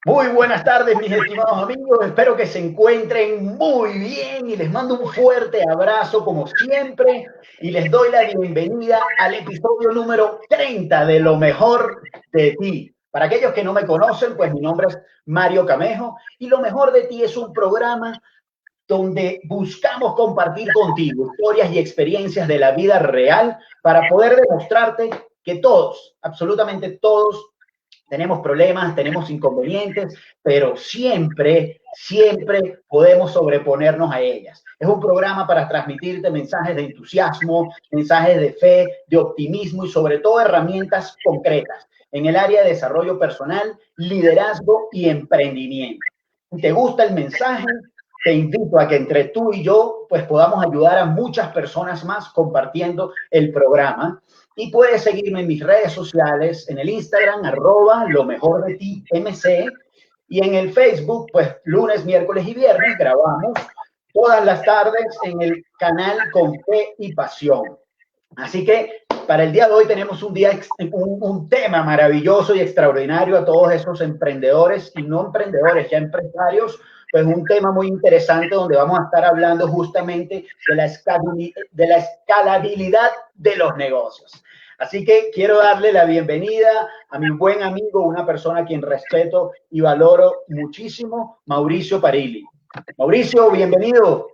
Muy buenas tardes, mis estimados amigos. Espero que se encuentren muy bien y les mando un fuerte abrazo como siempre y les doy la bienvenida al episodio número 30 de Lo Mejor de Ti. Para aquellos que no me conocen, pues mi nombre es Mario Camejo y Lo Mejor de Ti es un programa donde buscamos compartir contigo historias y experiencias de la vida real para poder demostrarte que todos, absolutamente todos, tenemos problemas, tenemos inconvenientes, pero siempre podemos sobreponernos a ellas. Es un programa para transmitirte mensajes de entusiasmo, mensajes de fe, de optimismo y sobre todo herramientas concretas en el área de desarrollo personal, liderazgo y emprendimiento. Si te gusta el mensaje, te invito a que entre tú y yo pues podamos ayudar a muchas personas más compartiendo el programa. Y puedes seguirme en mis redes sociales, en el Instagram, @lo mejor de ti, MC, y en el Facebook, pues lunes, miércoles y viernes grabamos todas las tardes en el canal Con Fe y Pasión. Así que para el día de hoy tenemos un tema maravilloso y extraordinario a todos esos emprendedores y no emprendedores, ya empresarios, pues un tema muy interesante donde vamos a estar hablando justamente de la escalabilidad de los negocios. Así que quiero darle la bienvenida a mi buen amigo, una persona a quien respeto y valoro muchísimo, Mauricio Parilli. Mauricio, bienvenido.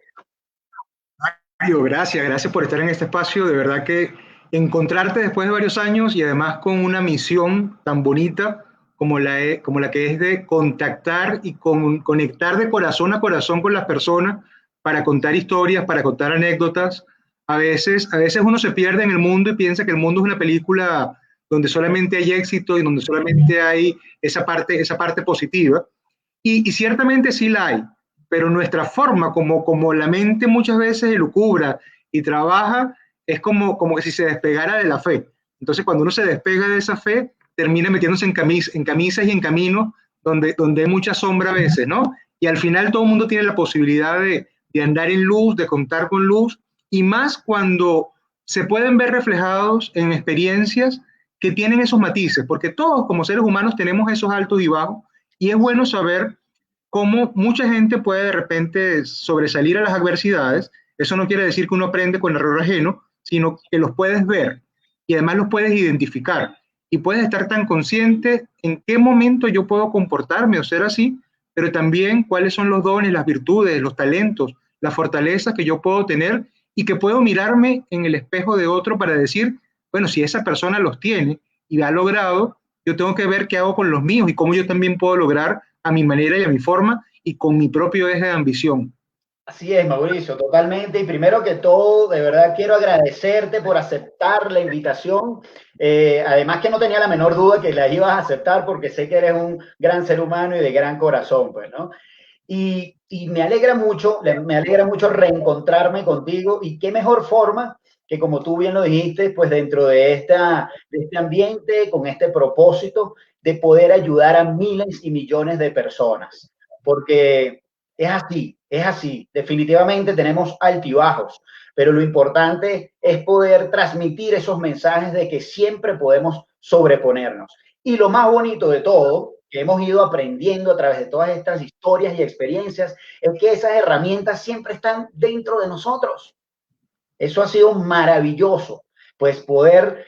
Mario, gracias por estar en este espacio. De verdad que encontrarte después de varios años y además con una misión tan bonita como la que es de contactar y conectar de corazón a corazón con las personas para contar historias, para contar anécdotas. A veces uno se pierde en el mundo y piensa que el mundo es una película donde solamente hay éxito y donde solamente hay esa parte positiva. Y ciertamente sí la hay, pero nuestra forma, como la mente muchas veces elucubra y trabaja, es como que si se despegara de la fe. Entonces, cuando uno se despega de esa fe, termina metiéndose en camisas y en caminos donde hay mucha sombra a veces, ¿no? Y al final todo el mundo tiene la posibilidad de andar en luz, de contar con luz, y más cuando se pueden ver reflejados en experiencias que tienen esos matices, porque todos como seres humanos tenemos esos altos y bajos, y es bueno saber cómo mucha gente puede de repente sobresalir a las adversidades. Eso no quiere decir que uno aprende con el error ajeno, sino que los puedes ver y además los puedes identificar y puedes estar tan consciente en qué momento yo puedo comportarme o ser así, pero también cuáles son los dones, las virtudes, los talentos, las fortalezas que yo puedo tener y que puedo mirarme en el espejo de otro para decir, bueno, si esa persona los tiene y ha logrado, yo tengo que ver qué hago con los míos y cómo yo también puedo lograr a mi manera y a mi forma y con mi propio eje de ambición. Así es, Mauricio, totalmente. Y primero que todo, de verdad quiero agradecerte por aceptar la invitación. Además que no tenía la menor duda que la ibas a aceptar porque sé que eres un gran ser humano y de gran corazón, pues, ¿no? Y me alegra mucho reencontrarme contigo y qué mejor forma que como tú bien lo dijiste, pues dentro de este ambiente, con este propósito de poder ayudar a miles y millones de personas. Porque es así. Definitivamente tenemos altibajos, pero lo importante es poder transmitir esos mensajes de que siempre podemos sobreponernos. Y lo más bonito de todo, que hemos ido aprendiendo a través de todas estas historias y experiencias, es que esas herramientas siempre están dentro de nosotros. Eso ha sido maravilloso, pues poder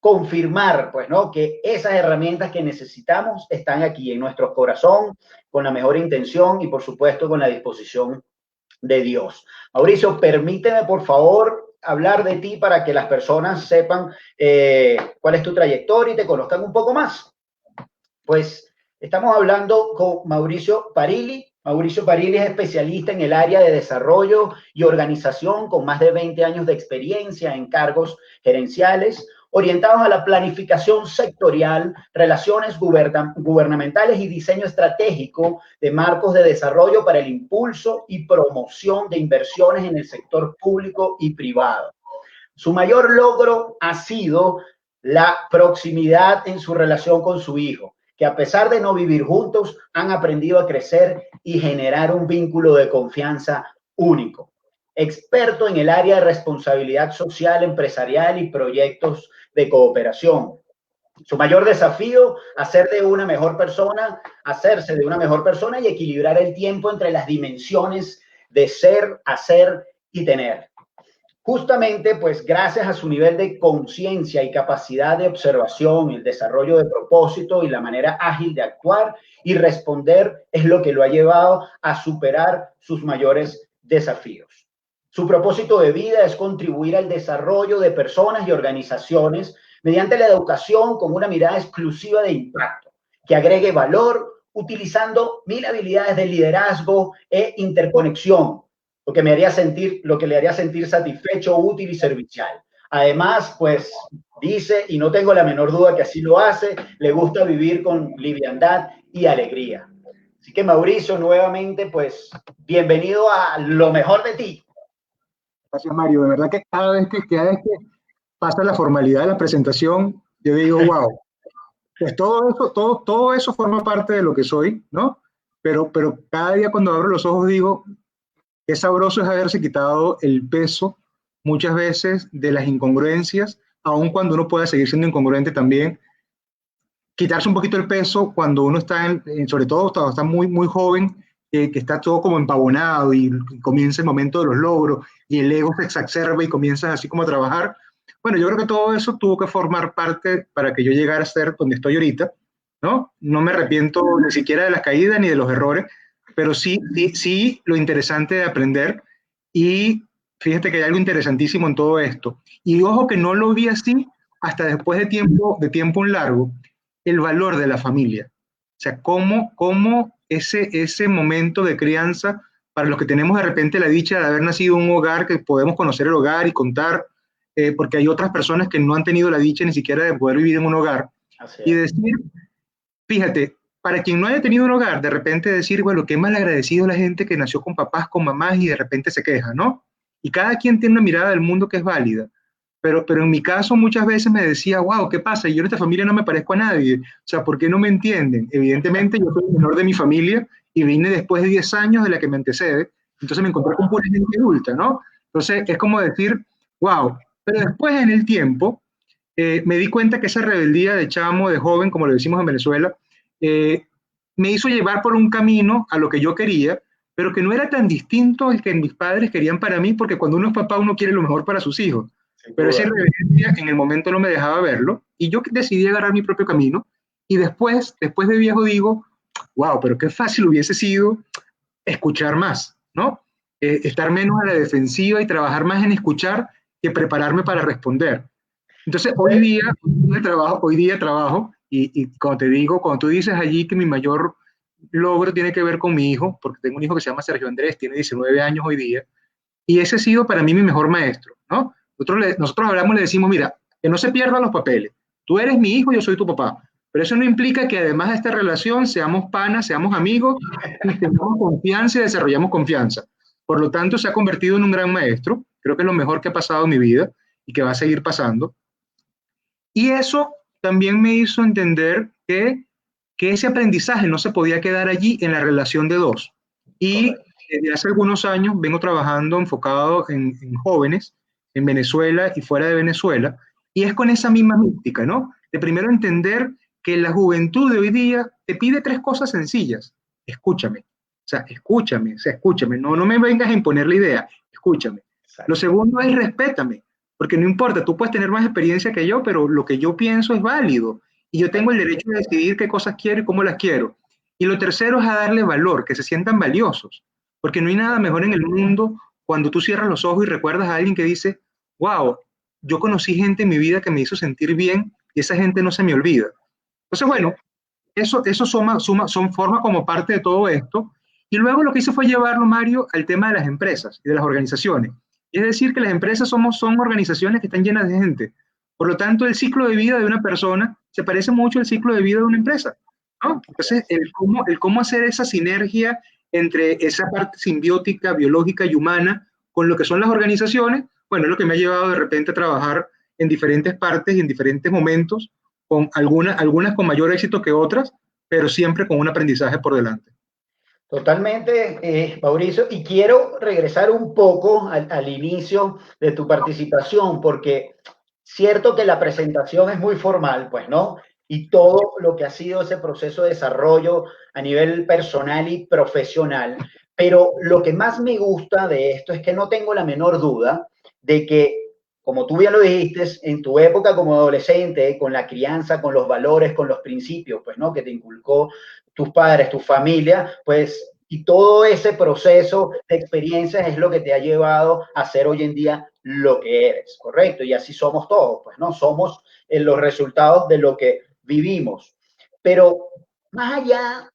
confirmar, pues, ¿no? Que esas herramientas que necesitamos están aquí en nuestro corazón, con la mejor intención y, por supuesto, con la disposición de Dios. Mauricio, permíteme, por favor, hablar de ti para que las personas sepan cuál es tu trayectoria y te conozcan un poco más. Pues estamos hablando con Mauricio Parilli. Mauricio Parilli es especialista en el área de desarrollo y organización con más de 20 años de experiencia en cargos gerenciales orientados a la planificación sectorial, relaciones gubernamentales y diseño estratégico de marcos de desarrollo para el impulso y promoción de inversiones en el sector público y privado. Su mayor logro ha sido la proximidad en su relación con su hijo, que a pesar de no vivir juntos, han aprendido a crecer y generar un vínculo de confianza único. Experto en el área de responsabilidad social, empresarial y proyectos de cooperación. Su mayor desafío, hacerse de una mejor persona y equilibrar el tiempo entre las dimensiones de ser, hacer y tener. Justamente, pues gracias a su nivel de conciencia y capacidad de observación, el desarrollo de propósito y la manera ágil de actuar y responder es lo que lo ha llevado a superar sus mayores desafíos. Su propósito de vida es contribuir al desarrollo de personas y organizaciones mediante la educación con una mirada exclusiva de impacto, que agregue valor utilizando 1000 habilidades de liderazgo e interconexión, lo que le haría sentir satisfecho, útil y servicial. Además, pues dice, y no tengo la menor duda que así lo hace, le gusta vivir con liviandad y alegría. Así que Mauricio, nuevamente, pues bienvenido a lo mejor de ti. Gracias, Mario. De verdad que cada vez que pasa la formalidad de la presentación, yo digo, wow, pues todo eso forma parte de lo que soy, ¿no? Pero cada día cuando abro los ojos digo, qué sabroso es haberse quitado el peso muchas veces de las incongruencias, aun cuando uno pueda seguir siendo incongruente también, quitarse un poquito el peso cuando uno está, sobre todo cuando está muy joven, que está todo como empavonado y comienza el momento de los logros y el ego se exacerba y comienzas así como a trabajar. Bueno, yo creo que todo eso tuvo que formar parte para que yo llegara a ser donde estoy ahorita, ¿no? No me arrepiento ni siquiera de las caídas ni de los errores, pero sí lo interesante de aprender. Y fíjate que hay algo interesantísimo en todo esto. Y ojo que no lo vi así hasta después de tiempo largo, el valor de la familia. O sea, cómo ese momento de crianza, para los que tenemos de repente la dicha de haber nacido en un hogar, que podemos conocer el hogar y contar, porque hay otras personas que no han tenido la dicha ni siquiera de poder vivir en un hogar. Y decir, fíjate, para quien no haya tenido un hogar, de repente decir, bueno, qué mal agradecido la gente que nació con papás, con mamás y de repente se queja, ¿no? Y cada quien tiene una mirada del mundo que es válida. Pero en mi caso muchas veces me decía, wow, ¿qué pasa? Yo en esta familia no me parezco a nadie. O sea, ¿por qué no me entienden? Evidentemente yo soy el menor de mi familia y vine después de 10 años de la que me antecede. Entonces me encontré con pura gente adulta, ¿no? Entonces es como decir, wow. Pero después en el tiempo me di cuenta que esa rebeldía de chamo, de joven, como lo decimos en Venezuela, eh, me hizo llevar por un camino a lo que yo quería, pero que no era tan distinto al que mis padres querían para mí, porque cuando uno es papá uno quiere lo mejor para sus hijos. Pero esa reverencia en el momento no me dejaba verlo y yo decidí agarrar mi propio camino y después de viejo digo, wow, pero qué fácil hubiese sido escuchar más, ¿no? Estar menos a la defensiva y trabajar más en escuchar que prepararme para responder. Entonces, hoy día trabajo y cuando te digo, cuando tú dices allí que mi mayor logro tiene que ver con mi hijo, porque tengo un hijo que se llama Sergio Andrés, tiene 19 años hoy día, y ese ha sido para mí mi mejor maestro, ¿no? Nosotros hablamos y le decimos, mira, que no se pierdan los papeles. Tú eres mi hijo, yo soy tu papá. Pero eso no implica que además de esta relación seamos panas, seamos amigos, y tengamos confianza y desarrollamos confianza. Por lo tanto, se ha convertido en un gran maestro. Creo que es lo mejor que ha pasado en mi vida y que va a seguir pasando. Y eso también me hizo entender que ese aprendizaje no se podía quedar allí en la relación de dos. Y desde hace algunos años vengo trabajando enfocado en jóvenes en Venezuela y fuera de Venezuela, y es con esa misma mística, ¿no? De primero entender que la juventud de hoy día te pide tres cosas sencillas. Escúchame, escúchame, no me vengas a imponer la idea, escúchame. Exacto. Lo segundo es respétame, porque no importa, tú puedes tener más experiencia que yo, pero lo que yo pienso es válido, y yo tengo el derecho de decidir qué cosas quiero y cómo las quiero. Y lo tercero es a darle valor, que se sientan valiosos, porque no hay nada mejor en el mundo cuando tú cierras los ojos y recuerdas a alguien que dice, wow, yo conocí gente en mi vida que me hizo sentir bien y esa gente no se me olvida. Entonces, bueno, eso forma como parte de todo esto. Y luego lo que hice fue llevarlo, Mario, al tema de las empresas y de las organizaciones. Es decir, que las empresas son organizaciones que están llenas de gente. Por lo tanto, el ciclo de vida de una persona se parece mucho al ciclo de vida de una empresa, ¿no? Entonces, el cómo hacer esa sinergia entre esa parte simbiótica, biológica y humana con lo que son las organizaciones, bueno, es lo que me ha llevado de repente a trabajar en diferentes partes y en diferentes momentos, con algunas con mayor éxito que otras, pero siempre con un aprendizaje por delante. Totalmente, Mauricio, y quiero regresar un poco al inicio de tu participación, porque Cierto que la presentación es muy formal, pues, ¿no? Y todo lo que ha sido ese proceso de desarrollo a nivel personal y profesional, pero lo que más me gusta de esto es que no tengo la menor duda de que, como tú bien lo dijiste, en tu época como adolescente, con la crianza, con los valores, con los principios, pues, ¿no? Que te inculcó tus padres, tu familia, pues, y todo ese proceso de experiencias es lo que te ha llevado a ser hoy en día lo que eres, ¿correcto? Y así somos todos, pues, ¿no? Somos los resultados de lo que vivimos. Pero más allá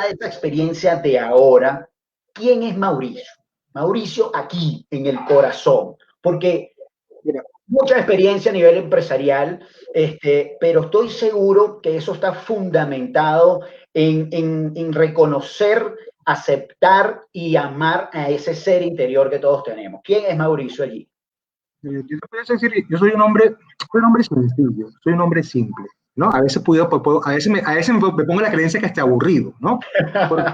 de esta experiencia de ahora, ¿quién es Mauricio? Mauricio aquí, en el corazón, porque mira, mucha experiencia a nivel empresarial, pero estoy seguro que eso está fundamentado en reconocer, aceptar y amar a ese ser interior que todos tenemos. ¿Quién es Mauricio allí? Yo te podría decir, yo soy un hombre sencillo, soy un hombre simple, ¿no? A veces a veces me pongo la creencia que esté aburrido, ¿no? ¿Por,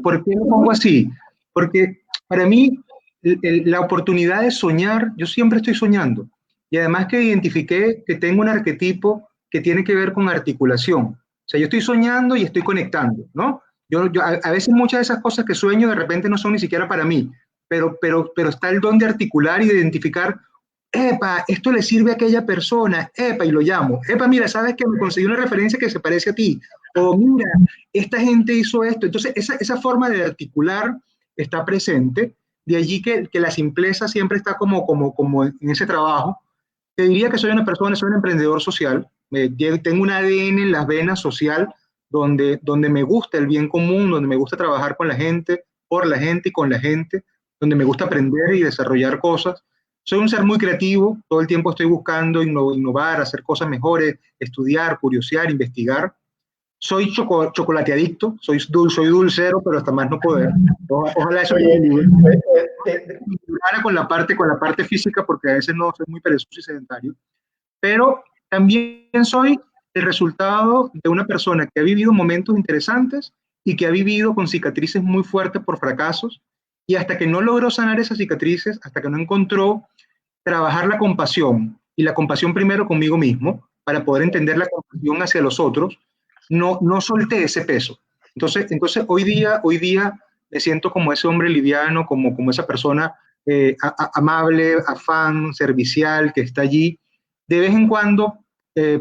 por qué me pongo así? Porque para mí la oportunidad de soñar, yo siempre estoy soñando. Y además que identifiqué que tengo un arquetipo que tiene que ver con articulación. O sea, yo estoy soñando y estoy conectando, ¿no? A veces muchas de esas cosas que sueño de repente no son ni siquiera para mí, pero está el don de articular y de identificar, epa, esto le sirve a aquella persona, epa, y lo llamo, epa, mira, sabes que me conseguí una referencia que se parece a ti, o mira, esta gente hizo esto. Entonces, esa forma de articular está presente, de allí que la simpleza siempre está como en ese trabajo. Te diría que soy una persona, soy un emprendedor social, tengo un ADN en las venas social, donde me gusta el bien común, donde me gusta trabajar con la gente, por la gente y con la gente, donde me gusta aprender y desarrollar cosas. Soy un ser muy creativo, todo el tiempo estoy buscando innovar, hacer cosas mejores, estudiar, curiosear, investigar. Soy chocolateadicto, soy dulcero, pero hasta más no poder. Ojalá eso Oye, me con la parte física, porque a veces no soy muy perezoso y sedentario, pero también soy el resultado de una persona que ha vivido momentos interesantes y que ha vivido con cicatrices muy fuertes por fracasos, y hasta que no logró sanar esas cicatrices, hasta que no encontró trabajar la compasión, y la compasión primero conmigo mismo, para poder entender la compasión hacia los otros, no solté ese peso. Entonces hoy día me siento como ese hombre liviano, como esa persona amable, afán, servicial, que está allí. De vez en cuando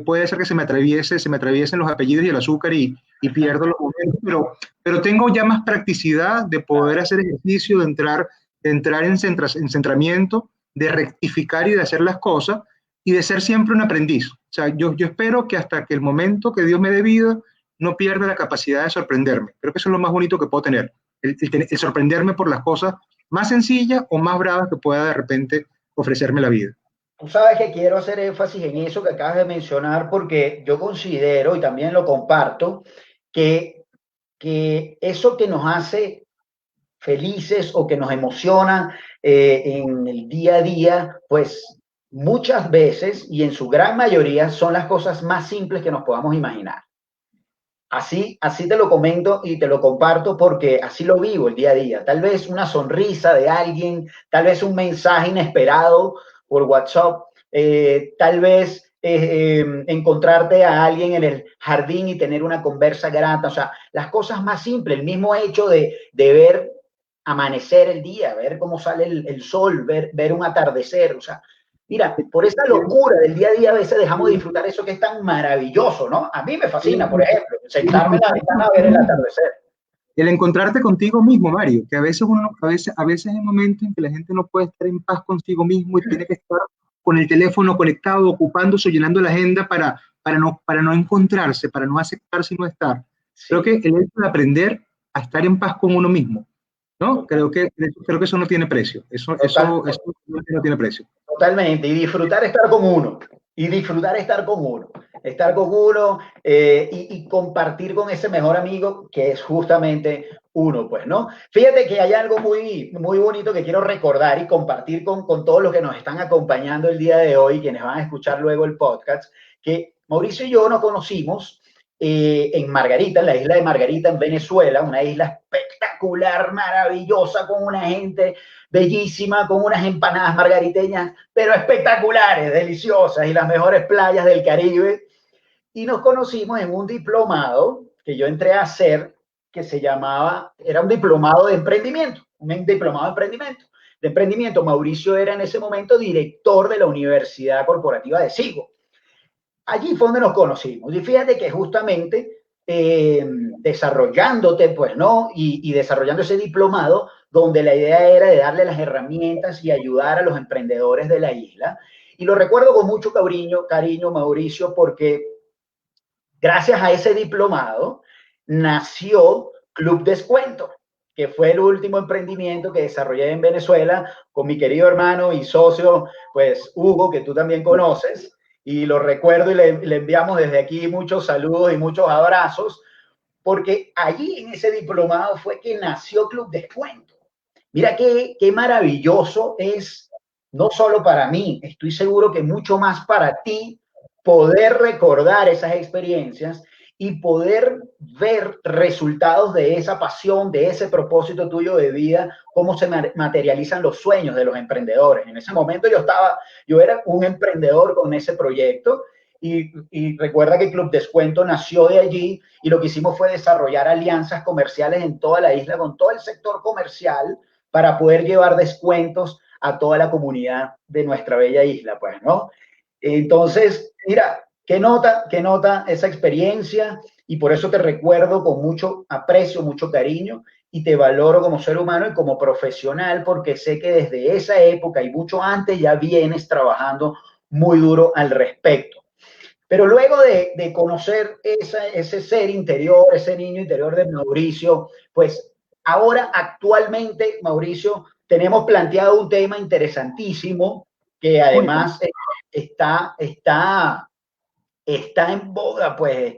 puede ser que se me atraviesen los apellidos y el azúcar y pierdo los momentos, pero tengo ya más practicidad de poder hacer ejercicio, de entrar en centramiento, de rectificar y de hacer las cosas y de ser siempre un aprendiz. O sea, yo espero que hasta que el momento que Dios me dé vida no pierda la capacidad de sorprenderme. Creo que eso es lo más bonito que puedo tener, el sorprenderme por las cosas más sencillas o más bravas que pueda de repente ofrecerme la vida. tú sabes que quiero hacer énfasis en eso que acabas de mencionar porque yo considero y también lo comparto que eso que nos hace felices o que nos emociona en el día a día, pues muchas veces y en su gran mayoría son las cosas más simples que nos podamos imaginar. Así te lo comento y te lo comparto porque así lo vivo el día a día. Tal vez una sonrisa de alguien, tal vez un mensaje inesperado por WhatsApp, tal vez encontrarte a alguien en el jardín y tener una conversa grata. O sea, las cosas más simples, el mismo hecho de ver amanecer el día, ver cómo sale el sol, ver un atardecer. O sea, mira, por esa locura del día a día a veces dejamos de disfrutar eso que es tan maravilloso, ¿no? A mí me fascina, por ejemplo, sentarme en la ventana a ver el atardecer. El encontrarte contigo mismo, Mario, que a veces hay momentos en que la gente no puede estar en paz consigo mismo y tiene que estar con el teléfono conectado, ocupándose, llenando la agenda para no encontrarse, para no aceptarse y no estar. Sí. Creo que el hecho de aprender a estar en paz con uno mismo, ¿no? Creo que eso no tiene precio. Eso no tiene precio. Totalmente. Y disfrutar estar con uno. Y disfrutar estar con uno. Estar con uno y compartir con ese mejor amigo que es justamente uno, pues, ¿no? Fíjate que hay algo muy, muy bonito que quiero recordar y compartir con todos los que nos están acompañando el día de hoy, quienes van a escuchar luego el podcast, que Mauricio y yo nos conocimos en Margarita, en la isla de Margarita, en Venezuela, una isla espectacular espectacular, maravillosa, con una gente bellísima, con unas empanadas margariteñas, pero espectaculares, deliciosas, y las mejores playas del Caribe. Y nos conocimos en un diplomado que yo entré a hacer, que se llamaba, era un diplomado de emprendimiento, un diplomado de emprendimiento. Mauricio era en ese momento director de la Universidad Corporativa de Sigo. Allí fue donde nos conocimos. Y fíjate que justamente desarrollándote, pues, ¿no? Y desarrollando ese diplomado, donde la idea era de darle las herramientas y ayudar a los emprendedores de la isla. Y lo recuerdo con mucho cariño, Mauricio, porque gracias a ese diplomado nació Club Descuento, que fue el último emprendimiento que desarrollé en Venezuela con mi querido hermano y socio, pues Hugo, que tú también conoces, y lo recuerdo y le enviamos desde aquí muchos saludos y muchos abrazos, porque allí en ese diplomado fue que nació Club Descuento. Mira qué maravilloso es, no solo para mí, estoy seguro que mucho más para ti, poder recordar esas experiencias y poder ver resultados de esa pasión, de ese propósito tuyo de vida, cómo se materializan los sueños de los emprendedores. En ese momento yo era un emprendedor con ese proyecto y recuerda que Club Descuento nació de allí y lo que hicimos fue desarrollar alianzas comerciales en toda la isla con todo el sector comercial para poder llevar descuentos a toda la comunidad de nuestra bella isla, pues, ¿no? Entonces, mira, qué nota esa experiencia y por eso te recuerdo con mucho aprecio, mucho cariño y te valoro como ser humano y como profesional porque sé que desde esa época y mucho antes ya vienes trabajando muy duro al respecto. Pero luego de conocer ese ser interior, ese niño interior de Mauricio, pues ahora actualmente, Mauricio, tenemos planteado un tema interesantísimo que además está en boga, pues,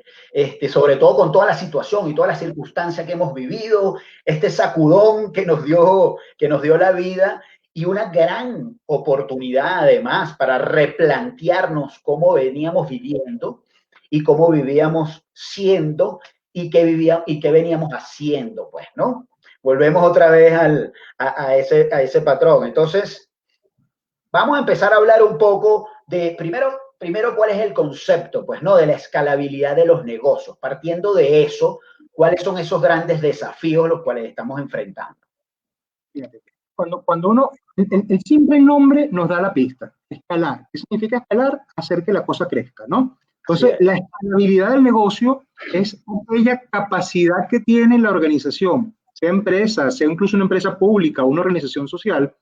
sobre todo con toda la situación y toda la circunstancia que hemos vivido, este sacudón que nos dio la vida y una gran oportunidad además para replantearnos cómo veníamos viviendo y cómo vivíamos siendo y qué veníamos haciendo, pues, ¿no? Volvemos otra vez a ese patrón. Entonces, vamos a empezar a hablar un poco de, primero cuál es el concepto, pues, ¿no? De la escalabilidad de los negocios. Partiendo de eso, ¿cuáles son esos grandes desafíos los cuales estamos enfrentando? Fíjate, cuando uno, el simple nombre nos da la pista, escalar. ¿Qué significa escalar? Hacer que la cosa crezca, ¿no? Entonces, la escalabilidad del negocio es aquella capacidad que tiene la organización, sea empresa, sea incluso una empresa pública o una organización social,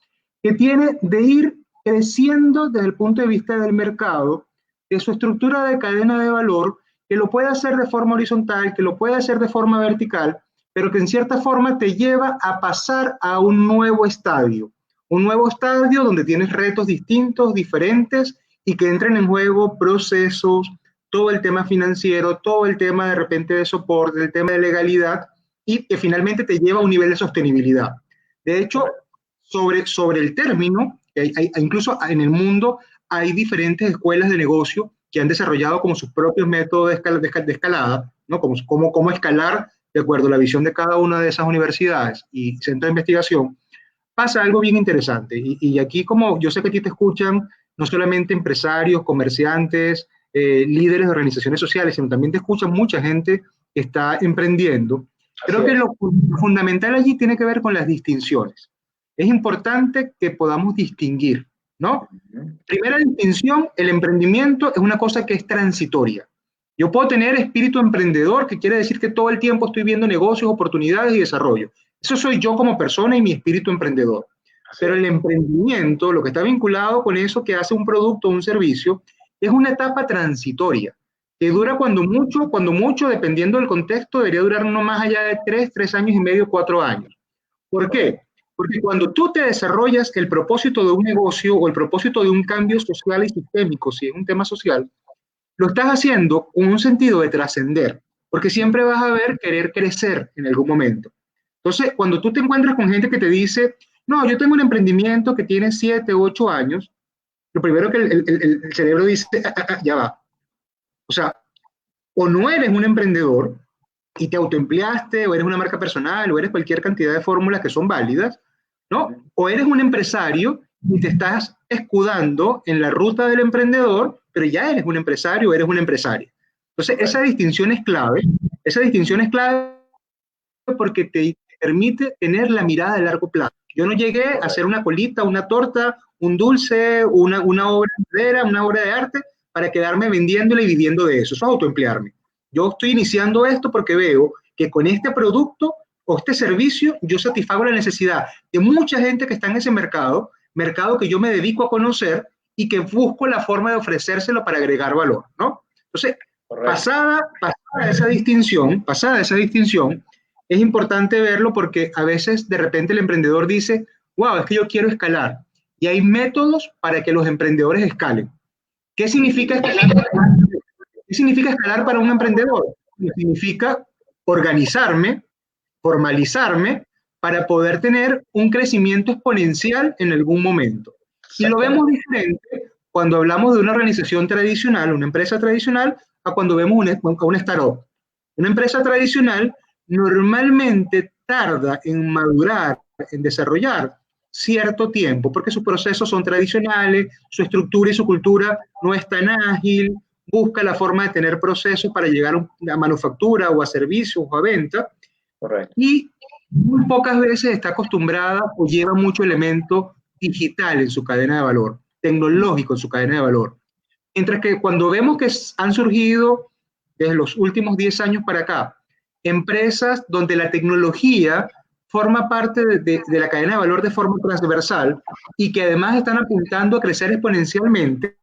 que tiene de ir creciendo desde el punto de vista del mercado, de su estructura de cadena de valor, que lo puede hacer de forma horizontal, que lo puede hacer de forma vertical, pero que en cierta forma te lleva a pasar a un nuevo estadio donde tienes retos distintos, diferentes, y que entren en juego procesos, todo el tema financiero, todo el tema de repente de soporte, el tema de legalidad, y que finalmente te lleva a un nivel de sostenibilidad. De hecho, sobre el término, incluso en el mundo hay diferentes escuelas de negocio que han desarrollado como sus propios métodos de escalada, ¿no? Cómo escalar de acuerdo a la visión de cada una de esas universidades y centros de investigación. Pasa algo bien interesante. Y aquí, como yo sé que a ti te escuchan no solamente empresarios, comerciantes, líderes de organizaciones sociales, sino también te escuchan mucha gente que está emprendiendo. Creo que lo fundamental allí tiene que ver con las distinciones. Es importante que podamos distinguir, ¿no? Primera distinción, el emprendimiento es una cosa que es transitoria. Yo puedo tener espíritu emprendedor, que quiere decir que todo el tiempo estoy viendo negocios, oportunidades y desarrollo. Eso soy yo como persona y mi espíritu emprendedor. Pero el emprendimiento, lo que está vinculado con eso que hace un producto o un servicio, es una etapa transitoria, que dura cuando mucho, dependiendo del contexto, debería durar no más allá de 3 años y medio, 4 años. ¿Por qué? Porque cuando tú te desarrollas el propósito de un negocio o el propósito de un cambio social y sistémico, si es un tema social, lo estás haciendo con un sentido de trascender, porque siempre vas a querer crecer en algún momento. Entonces, cuando tú te encuentras con gente que te dice, no, yo tengo un emprendimiento que tiene 7, 8 años, lo primero que el cerebro dice, ya va. O sea, o no eres un emprendedor, y te autoempleaste, o eres una marca personal, o eres cualquier cantidad de fórmulas que son válidas, ¿no? O eres un empresario y te estás escudando en la ruta del emprendedor, pero ya eres un empresario o eres una empresaria. Entonces, esa distinción es clave porque te permite tener la mirada de largo plazo. Yo no llegué a hacer una colita, una torta, un dulce, una obra de madera, una obra de arte, para quedarme vendiéndola y viviendo de eso. Eso es autoemplearme. Yo estoy iniciando esto porque veo que con este producto o este servicio yo satisfago la necesidad de mucha gente que está en ese mercado, mercado que yo me dedico a conocer y que busco la forma de ofrecérselo para agregar valor, ¿no? Entonces, pasada esa distinción, es importante verlo porque a veces de repente el emprendedor dice, wow, es que yo quiero escalar. Y hay métodos para que los emprendedores escalen. ¿Qué significa escalar? ¿Qué significa escalar para un emprendedor? Significa organizarme, formalizarme, para poder tener un crecimiento exponencial en algún momento. Y lo vemos diferente cuando hablamos de una organización tradicional, una empresa tradicional, a cuando vemos una startup. Una empresa tradicional normalmente tarda en madurar, en desarrollar cierto tiempo, porque sus procesos son tradicionales, su estructura y su cultura no es tan ágil, busca la forma de tener procesos para llegar a manufactura o a servicios o a venta. Correcto. Y muy pocas veces está acostumbrada o lleva mucho elemento digital en su cadena de valor, tecnológico en su cadena de valor. Mientras que cuando vemos que han surgido desde los últimos 10 años para acá, empresas donde la tecnología forma parte de la cadena de valor de forma transversal y que además están apuntando a crecer exponencialmente,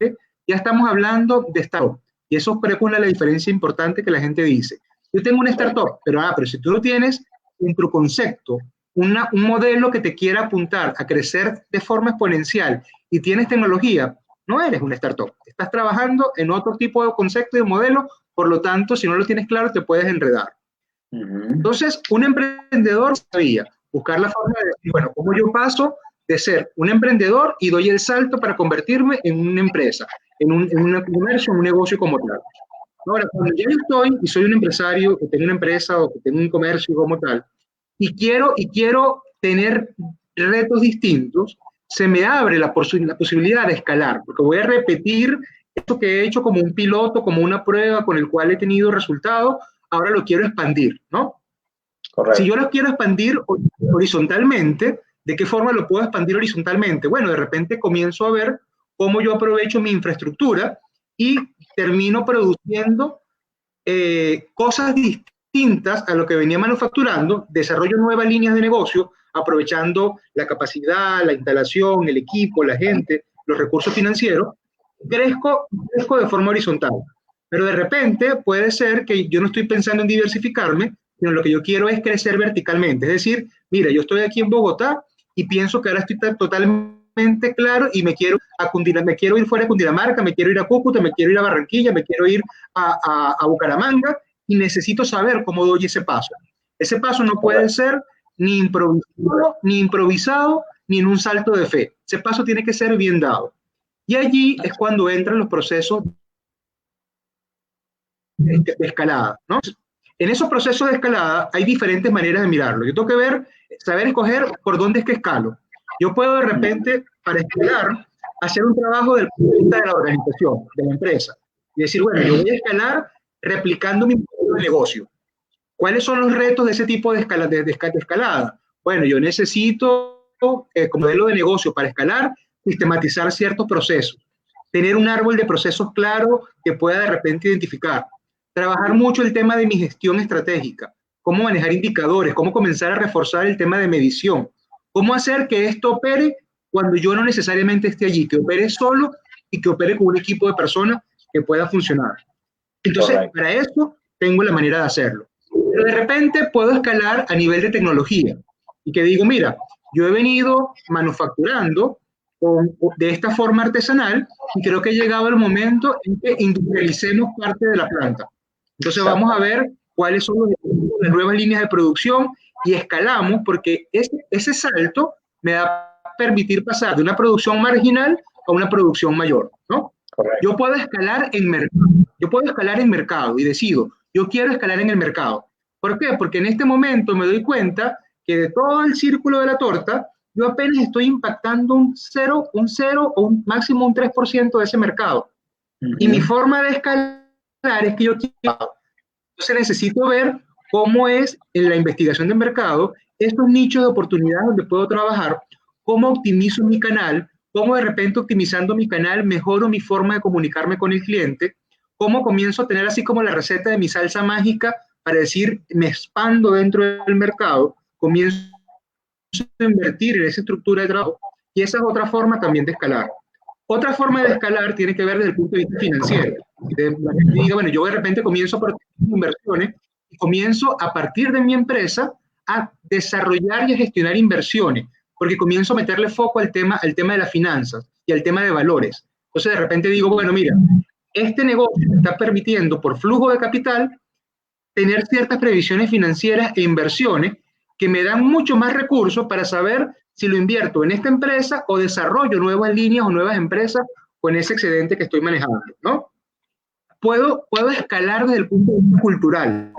ya estamos hablando de startup. Y eso creo que es la diferencia importante que la gente dice. Yo tengo una startup, pero si tú no tienes en tu concepto un modelo que te quiera apuntar a crecer de forma exponencial y tienes tecnología, no eres una startup. Estás trabajando en otro tipo de concepto y de modelo, por lo tanto, si no lo tienes claro, te puedes enredar. Entonces, un emprendedor sabía buscar la forma de decir, bueno, ¿cómo yo paso de ser un emprendedor y doy el salto para convertirme en una empresa, en un comercio, en un negocio como tal? Ahora, cuando ya estoy y soy un empresario, que tengo una empresa o que tengo un comercio como tal, y quiero tener retos distintos, se me abre la posibilidad de escalar, porque voy a repetir esto que he hecho como un piloto, como una prueba con el cual he tenido resultados, ahora lo quiero expandir, ¿no? Correcto. Si yo lo quiero expandir horizontalmente, ¿de qué forma lo puedo expandir horizontalmente? Bueno, de repente comienzo a ver cómo yo aprovecho mi infraestructura y termino produciendo cosas distintas a lo que venía manufacturando, desarrollo nuevas líneas de negocio, aprovechando la capacidad, la instalación, el equipo, la gente, los recursos financieros, crezco de forma horizontal. Pero de repente puede ser que yo no estoy pensando en diversificarme, sino lo que yo quiero es crecer verticalmente. Es decir, mira, yo estoy aquí en Bogotá y pienso que ahora estoy totalmente claro y me quiero ir fuera de Cundinamarca, me quiero ir a Cúcuta, me quiero ir a Barranquilla, me quiero ir a Bucaramanga y necesito saber cómo doy ese paso. Ese paso no puede ser ni improvisado, ni en un salto de fe. Ese paso tiene que ser bien dado. Y allí es cuando entran los procesos de escalada, ¿no? En esos procesos de escalada hay diferentes maneras de mirarlo. Yo tengo que saber escoger por dónde es que escalo. Yo puedo de repente, para escalar, hacer un trabajo del punto de vista de la organización, de la empresa. Y decir, bueno, yo voy a escalar replicando mi modelo de negocio. ¿Cuáles son los retos de ese tipo de escalada? Bueno, yo necesito, como modelo de negocio para escalar, sistematizar ciertos procesos. Tener un árbol de procesos claro que pueda de repente identificar. Trabajar mucho el tema de mi gestión estratégica. Cómo manejar indicadores, cómo comenzar a reforzar el tema de medición. Cómo hacer que esto opere cuando yo no necesariamente esté allí, que opere solo y que opere con un equipo de personas que pueda funcionar. Entonces, para eso tengo la manera de hacerlo. Pero de repente puedo escalar a nivel de tecnología y que digo, mira, yo he venido manufacturando de esta forma artesanal y creo que ha llegado el momento en que industrialicemos parte de la planta. Entonces vamos a ver cuáles son las nuevas líneas de producción y escalamos porque ese salto me va a permitir pasar de una producción marginal a una producción mayor, ¿no? Correcto. Yo puedo escalar en mercado y decido, yo quiero escalar en el mercado. ¿Por qué? Porque en este momento me doy cuenta que de todo el círculo de la torta, yo apenas estoy impactando un cero o un máximo un 3% de ese mercado. Y mi forma de escalar es que yo quiero, entonces necesito ver cómo es en la investigación de mercado estos nichos de oportunidades donde puedo trabajar, cómo optimizo mi canal, cómo de repente optimizando mi canal mejoro mi forma de comunicarme con el cliente, cómo comienzo a tener así como la receta de mi salsa mágica para decir, me expando dentro del mercado, comienzo a invertir en esa estructura de trabajo y esa es otra forma también de escalar. Otra forma de escalar tiene que ver desde el punto de vista financiero. De la gente diga, bueno, yo de repente comienzo a partir de inversiones y comienzo a partir de mi empresa a desarrollar y a gestionar inversiones, porque comienzo a meterle foco al tema de las finanzas y al tema de valores. Entonces de repente digo, bueno, mira, este negocio me está permitiendo por flujo de capital tener ciertas previsiones financieras e inversiones que me dan mucho más recursos para saber si lo invierto en esta empresa o desarrollo nuevas líneas o nuevas empresas con ese excedente que estoy manejando, ¿no? Puedo escalar desde el punto de vista cultural,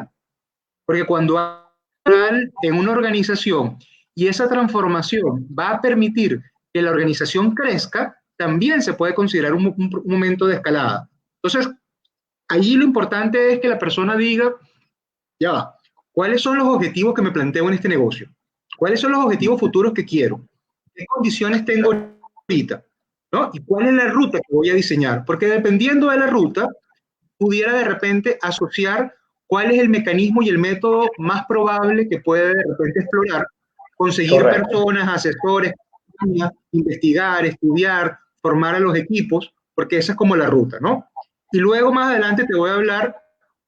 porque cuando hay en una organización y esa transformación va a permitir que la organización crezca, también se puede considerar un momento de escalada. Entonces, allí lo importante es que la persona diga, ya va, ¿cuáles son los objetivos que me planteo en este negocio? ¿Cuáles son los objetivos futuros que quiero? ¿Qué condiciones tengo ahorita? ¿No? ¿Y cuál es la ruta que voy a diseñar? Porque dependiendo de la ruta, pudiera de repente asociar cuál es el mecanismo y el método más probable que puede de repente explorar, conseguir personas, asesores, investigar, estudiar, formar a los equipos, porque esa es como la ruta, ¿no? Y luego más adelante te voy a hablar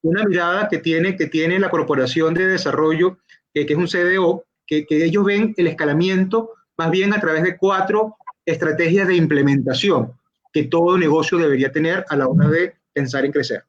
de una mirada que tiene la Corporación de Desarrollo, que es un CDO, que ellos ven el escalamiento más bien a través de 4 estrategias de implementación que todo negocio debería tener a la hora de pensar en crecer.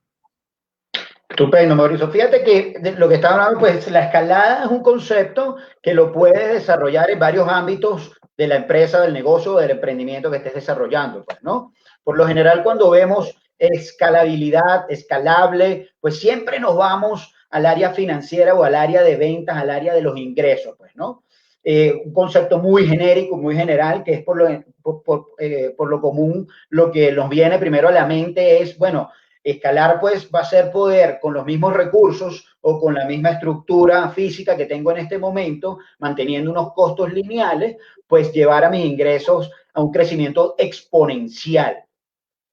Estupendo, Mauricio. Fíjate que de lo que estaba hablando, pues la escalada es un concepto que lo puedes desarrollar en varios ámbitos de la empresa, del negocio, del emprendimiento que estés desarrollando, pues, ¿no? Por lo general, cuando vemos escalabilidad, escalable, pues siempre nos vamos al área financiera o al área de ventas, al área de los ingresos, pues, ¿no? Un concepto muy genérico, muy general, que es por lo común, lo que nos viene primero a la mente es, bueno, escalar pues va a ser poder con los mismos recursos o con la misma estructura física que tengo en este momento, manteniendo unos costos lineales, pues llevar a mis ingresos a un crecimiento exponencial.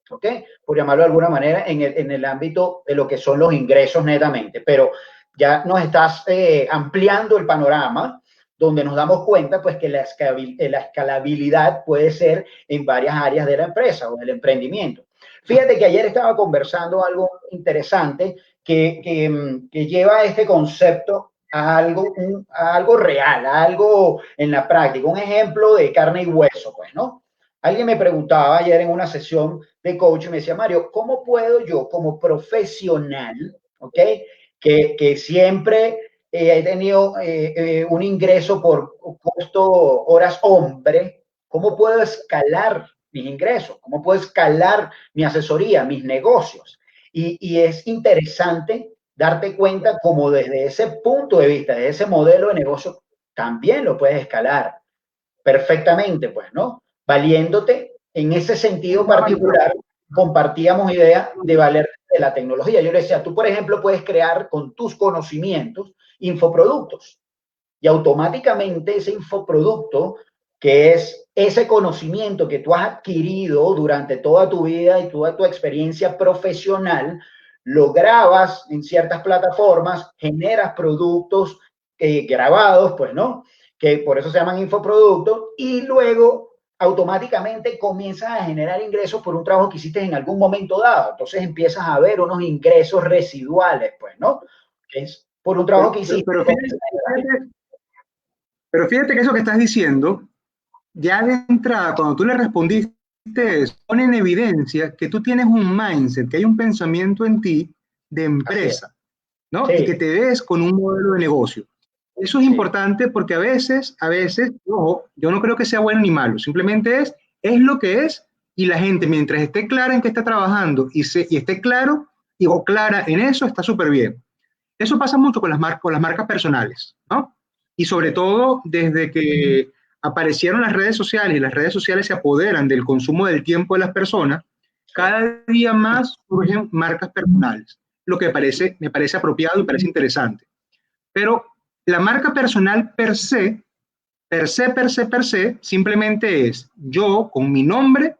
¿Ok? Por llamarlo de alguna manera en el ámbito de lo que son los ingresos netamente. Pero ya nos estás ampliando el panorama donde nos damos cuenta pues que la escalabilidad puede ser en varias áreas de la empresa o del emprendimiento. Fíjate que ayer estaba conversando algo interesante que lleva este concepto a algo real, a algo en la práctica, un ejemplo de carne y hueso, pues, ¿no? Alguien me preguntaba ayer en una sesión de coaching, me decía, Mario, ¿cómo puedo yo como profesional, ¿ok? Que siempre he tenido un ingreso por costo horas hombre, ¿cómo puedo escalar mis ingresos? ¿Cómo puedo escalar mi asesoría, mis negocios? Y es interesante darte cuenta como desde ese punto de vista, desde ese modelo de negocio, también lo puedes escalar perfectamente, pues, ¿no? Valiéndote en ese sentido particular, compartíamos ideas de valer de la tecnología. Yo le decía, tú, por ejemplo, puedes crear con tus conocimientos infoproductos y automáticamente ese infoproducto, que es ese conocimiento que tú has adquirido durante toda tu vida y toda tu experiencia profesional, lo grabas en ciertas plataformas, generas productos grabados, pues, ¿no? Que por eso se llaman infoproductos, y luego automáticamente comienzas a generar ingresos por un trabajo que hiciste en algún momento dado. Entonces empiezas a ver unos ingresos residuales, pues, ¿no? Que es por un trabajo que hiciste. Pero fíjate que eso que estás diciendo, ya de entrada, cuando tú le respondiste, pone en evidencia que tú tienes un mindset, que hay un pensamiento en ti de empresa, ¿no? Sí. Y que te ves con un modelo de negocio. Eso es importante porque a veces, ojo, yo no creo que sea bueno ni malo, simplemente es lo que es, y la gente, mientras esté clara en qué está trabajando y esté claro o clara en eso, está súper bien. Eso pasa mucho con las marcas personales, ¿no? Y sobre todo desde que aparecieron las redes sociales y las redes sociales se apoderan del consumo del tiempo de las personas, cada día más surgen marcas personales, lo que me parece apropiado y parece interesante. Pero la marca personal per se, simplemente es yo con mi nombre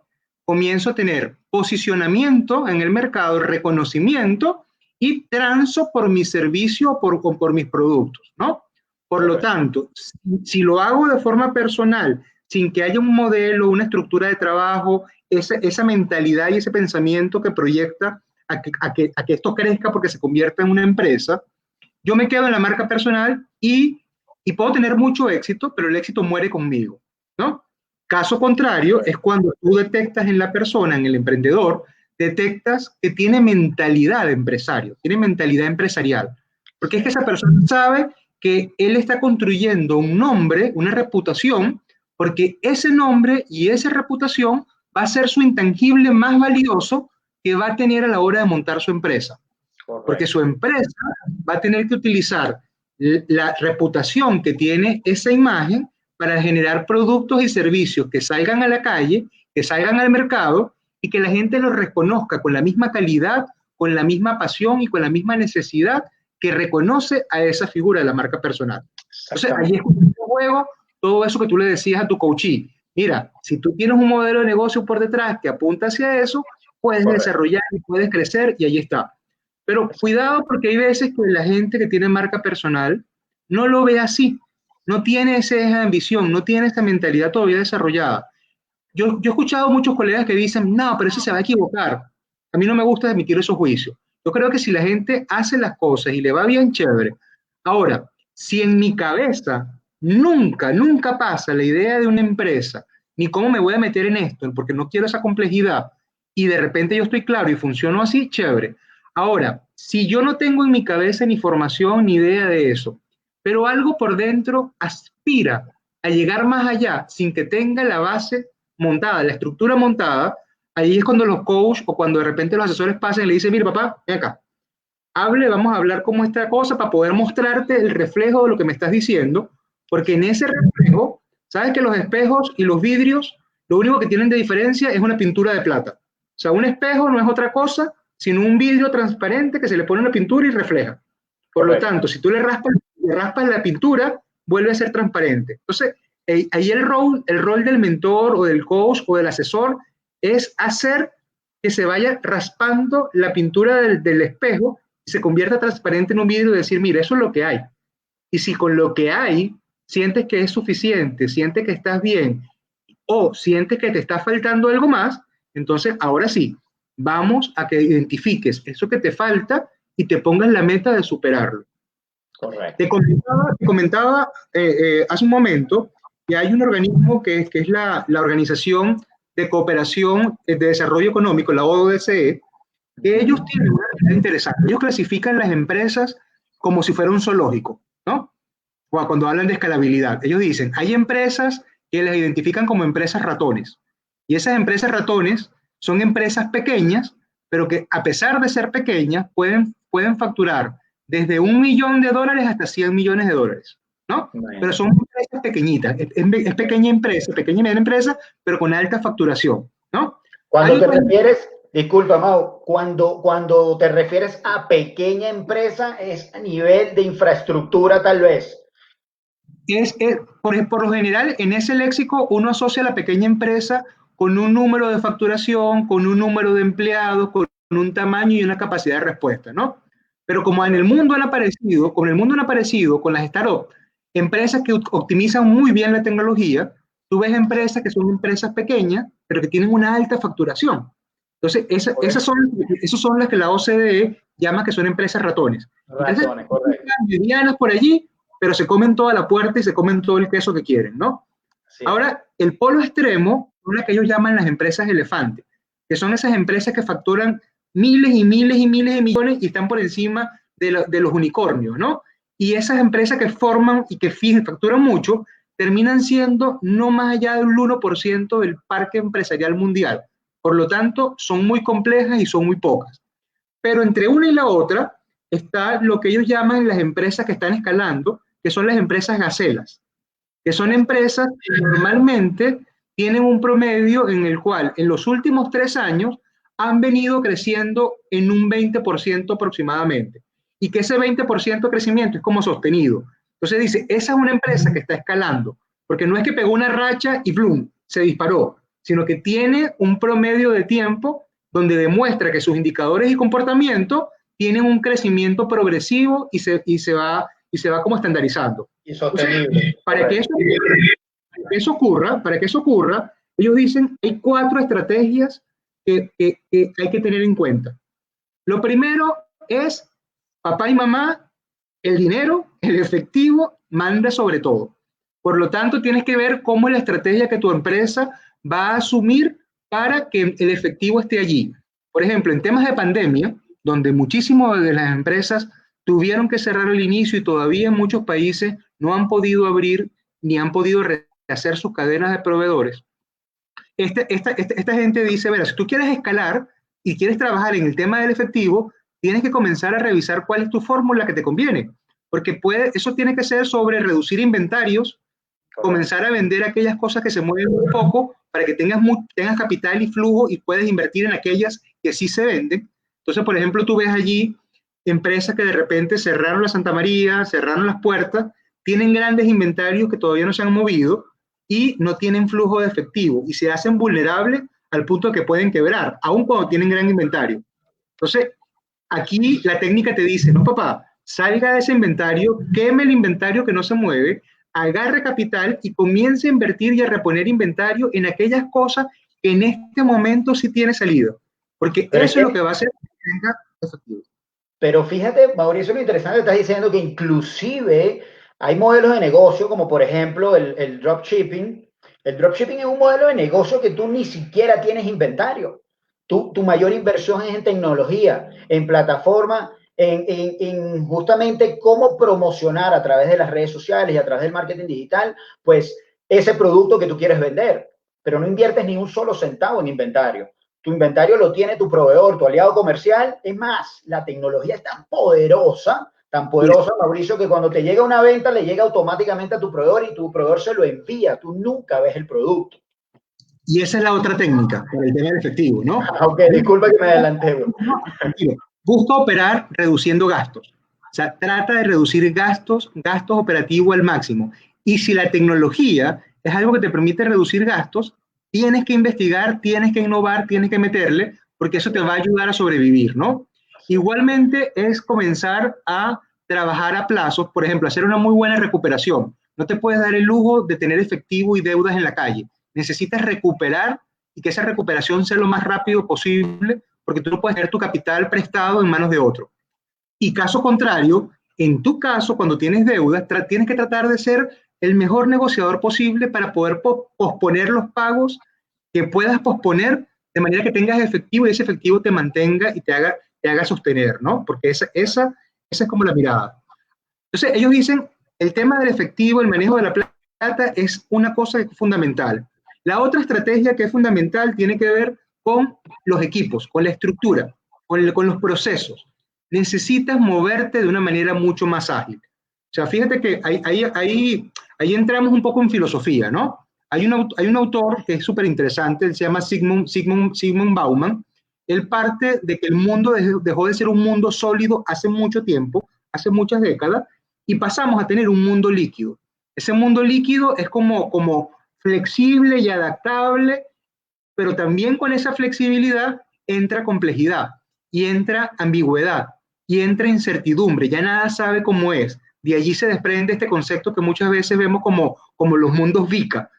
comienzo a tener posicionamiento en el mercado, reconocimiento y transo por mi servicio o por mis productos, ¿no? Por lo tanto, si lo hago de forma personal, sin que haya un modelo, una estructura de trabajo, esa mentalidad y ese pensamiento que proyecta a que esto crezca porque se convierta en una empresa, yo me quedo en la marca personal y puedo tener mucho éxito, pero el éxito muere conmigo, ¿no? Caso contrario es cuando tú detectas en la persona, en el emprendedor, detectas que tiene mentalidad de empresario, tiene mentalidad empresarial, porque es que esa persona sabe que él está construyendo un nombre, una reputación, porque ese nombre y esa reputación va a ser su intangible más valioso que va a tener a la hora de montar su empresa. Correcto. Porque su empresa va a tener que utilizar la reputación que tiene esa imagen para generar productos y servicios que salgan a la calle, que salgan al mercado y que la gente los reconozca con la misma calidad, con la misma pasión y con la misma necesidad que reconoce a esa figura de la marca personal. Entonces, ahí es un juego todo eso que tú le decías a tu coachee. Mira, si tú tienes un modelo de negocio por detrás que apunta hacia eso, puedes desarrollar y puedes crecer y ahí está. Pero cuidado porque hay veces que la gente que tiene marca personal no lo ve así, no tiene esa ambición, no tiene esta mentalidad todavía desarrollada. Yo he escuchado muchos colegas que dicen, no, pero ese se va a equivocar. A mí no me gusta emitir esos juicios. Yo creo que si la gente hace las cosas y le va bien, chévere. Ahora, si en mi cabeza nunca pasa la idea de una empresa, ni cómo me voy a meter en esto, porque no quiero esa complejidad, y de repente yo estoy claro y funciono así, chévere. Ahora, si yo no tengo en mi cabeza ni formación ni idea de eso, pero algo por dentro aspira a llegar más allá sin que tenga la base montada, la estructura montada, ahí es cuando los coaches o cuando de repente los asesores pasan y le dicen, mire papá, ven acá, vamos a hablar como esta cosa para poder mostrarte el reflejo de lo que me estás diciendo, porque en ese reflejo, sabes que los espejos y los vidrios, lo único que tienen de diferencia es una pintura de plata. O sea, un espejo no es otra cosa sino un vidrio transparente que se le pone una pintura y refleja. Por lo tanto, si tú le raspas la pintura, vuelve a ser transparente. Entonces, ahí el rol del mentor o del coach o del asesor es hacer que se vaya raspando la pintura del espejo y se convierta transparente en un vidrio y decir, mira, eso es lo que hay. Y si con lo que hay sientes que es suficiente, sientes que estás bien o sientes que te está faltando algo más, entonces ahora sí, vamos a que identifiques eso que te falta y te pongas la meta de superarlo. Correcto. Te comentaba hace un momento que hay un organismo que es la Organización de Cooperación de Desarrollo Económico, la OCDE, que ellos tienen una realidad interesante. Ellos clasifican las empresas como si fuera un zoológico, ¿no? O cuando hablan de escalabilidad. Ellos dicen, hay empresas que las identifican como empresas ratones. Y esas empresas ratones son empresas pequeñas, pero que a pesar de ser pequeñas, pueden facturar desde $1 millón hasta $100 millones, ¿no? Bueno. Pero son empresas pequeñitas, es pequeña empresa, pequeña y media empresa, pero con alta facturación, ¿no? Cuando te refieres, disculpa, Mau, cuando te refieres a pequeña empresa, es a nivel de infraestructura tal vez. Por lo general, en ese léxico uno asocia a la pequeña empresa con un número de facturación, con un número de empleados, con un tamaño y una capacidad de respuesta, ¿no? Pero como en el mundo han aparecido, con las startups, empresas que optimizan muy bien la tecnología, tú ves empresas que son empresas pequeñas, pero que tienen una alta facturación. Entonces, esas son las que la OCDE llama que son empresas ratones. Ratones, correcto. Medianas por allí, pero se comen toda la puerta y se comen todo el queso que quieren, ¿no? Sí. Ahora, el polo extremo son las que ellos llaman las empresas elefantes, que son esas empresas que facturan miles y miles y miles de millones y están por encima de los unicornios, ¿no? Y esas empresas que forman y que facturan mucho, terminan siendo no más allá del 1% del parque empresarial mundial. Por lo tanto, son muy complejas y son muy pocas. Pero entre una y la otra, está lo que ellos llaman las empresas que están escalando, que son las empresas gacelas, que son empresas que normalmente tienen un promedio en el cual en los últimos 3 años han venido creciendo en un 20% aproximadamente, y que ese 20% de crecimiento es como sostenido. Entonces dice, esa es una empresa que está escalando, porque no es que pegó una racha y ¡blum!, se disparó, sino que tiene un promedio de tiempo donde demuestra que sus indicadores y comportamiento tienen un crecimiento progresivo y se va como estandarizando. Y sostenible. Entonces, para que eso ocurra, ellos dicen, hay 4 estrategias que hay que tener en cuenta. Lo primero es, papá y mamá, el dinero, el efectivo, manda sobre todo. Por lo tanto, tienes que ver cómo es la estrategia que tu empresa va a asumir para que el efectivo esté allí. Por ejemplo, en temas de pandemia, donde muchísimas de las empresas tuvieron que cerrar al inicio y todavía en muchos países no han podido abrir ni han podido rehacer sus cadenas de proveedores. Esta gente dice, verá, si tú quieres escalar y quieres trabajar en el tema del efectivo, tienes que comenzar a revisar cuál es tu fórmula que te conviene, porque eso tiene que ser sobre reducir inventarios, comenzar a vender aquellas cosas que se mueven un poco para que tengas capital y flujo y puedas invertir en aquellas que sí se venden. Entonces, por ejemplo, tú ves allí empresas que de repente cerraron la Santa María, cerraron las puertas, tienen grandes inventarios que todavía no se han movido y no tienen flujo de efectivo y se hacen vulnerables al punto de que pueden quebrar, aun cuando tienen gran inventario. Entonces, aquí la técnica te dice, no papá, salga de ese inventario, queme el inventario que no se mueve, agarre capital y comience a invertir y a reponer inventario en aquellas cosas que en este momento sí tiene salida, porque eso es lo que va a hacer que tenga efectivo. Pero fíjate, Mauricio, lo interesante, estás diciendo que inclusive hay modelos de negocio, como por ejemplo el dropshipping. El dropshipping es un modelo de negocio que tú ni siquiera tienes inventario. Tu mayor inversión es en tecnología, en plataforma, en justamente cómo promocionar a través de las redes sociales y a través del marketing digital, pues ese producto que tú quieres vender. Pero no inviertes ni un solo centavo en inventario. Tu inventario lo tiene tu proveedor, tu aliado comercial. Es más, la tecnología es tan poderosa, Mauricio, que cuando te llega una venta le llega automáticamente a tu proveedor y tu proveedor se lo envía. Tú nunca ves el producto. Y esa es la otra técnica para el tema del efectivo, ¿no? Aunque disculpa que me adelanté. Tranquilo. Busca operar reduciendo gastos. O sea, trata de reducir gastos operativos al máximo. Y si la tecnología es algo que te permite reducir gastos, tienes que investigar, tienes que innovar, tienes que meterle, porque eso te va a ayudar a sobrevivir, ¿no? Igualmente es comenzar a trabajar a plazos, por ejemplo, hacer una muy buena recuperación. No te puedes dar el lujo de tener efectivo y deudas en la calle. Necesitas recuperar y que esa recuperación sea lo más rápido posible, porque tú no puedes tener tu capital prestado en manos de otro. Y caso contrario, en tu caso, cuando tienes deudas, tienes que tratar de ser el mejor negociador posible para poder posponer los pagos que puedas posponer de manera que tengas efectivo y ese efectivo te mantenga y te haga sostener, ¿no? Porque esa es como la mirada. Entonces, ellos dicen, el tema del efectivo, el manejo de la plata es una cosa fundamental. La otra estrategia que es fundamental tiene que ver con los equipos, con la estructura, con los procesos. Necesitas moverte de una manera mucho más ágil. O sea, fíjate que ahí entramos un poco en filosofía, ¿no? Hay un autor que es súper interesante, se llama Zygmunt Bauman. Él parte de que el mundo dejó de ser un mundo sólido hace mucho tiempo, hace muchas décadas, y pasamos a tener un mundo líquido. Ese mundo líquido es como flexible y adaptable, pero también con esa flexibilidad entra complejidad y entra ambigüedad y entra incertidumbre, ya nada sabe cómo es. De allí se desprende este concepto que muchas veces vemos como los mundos VICA,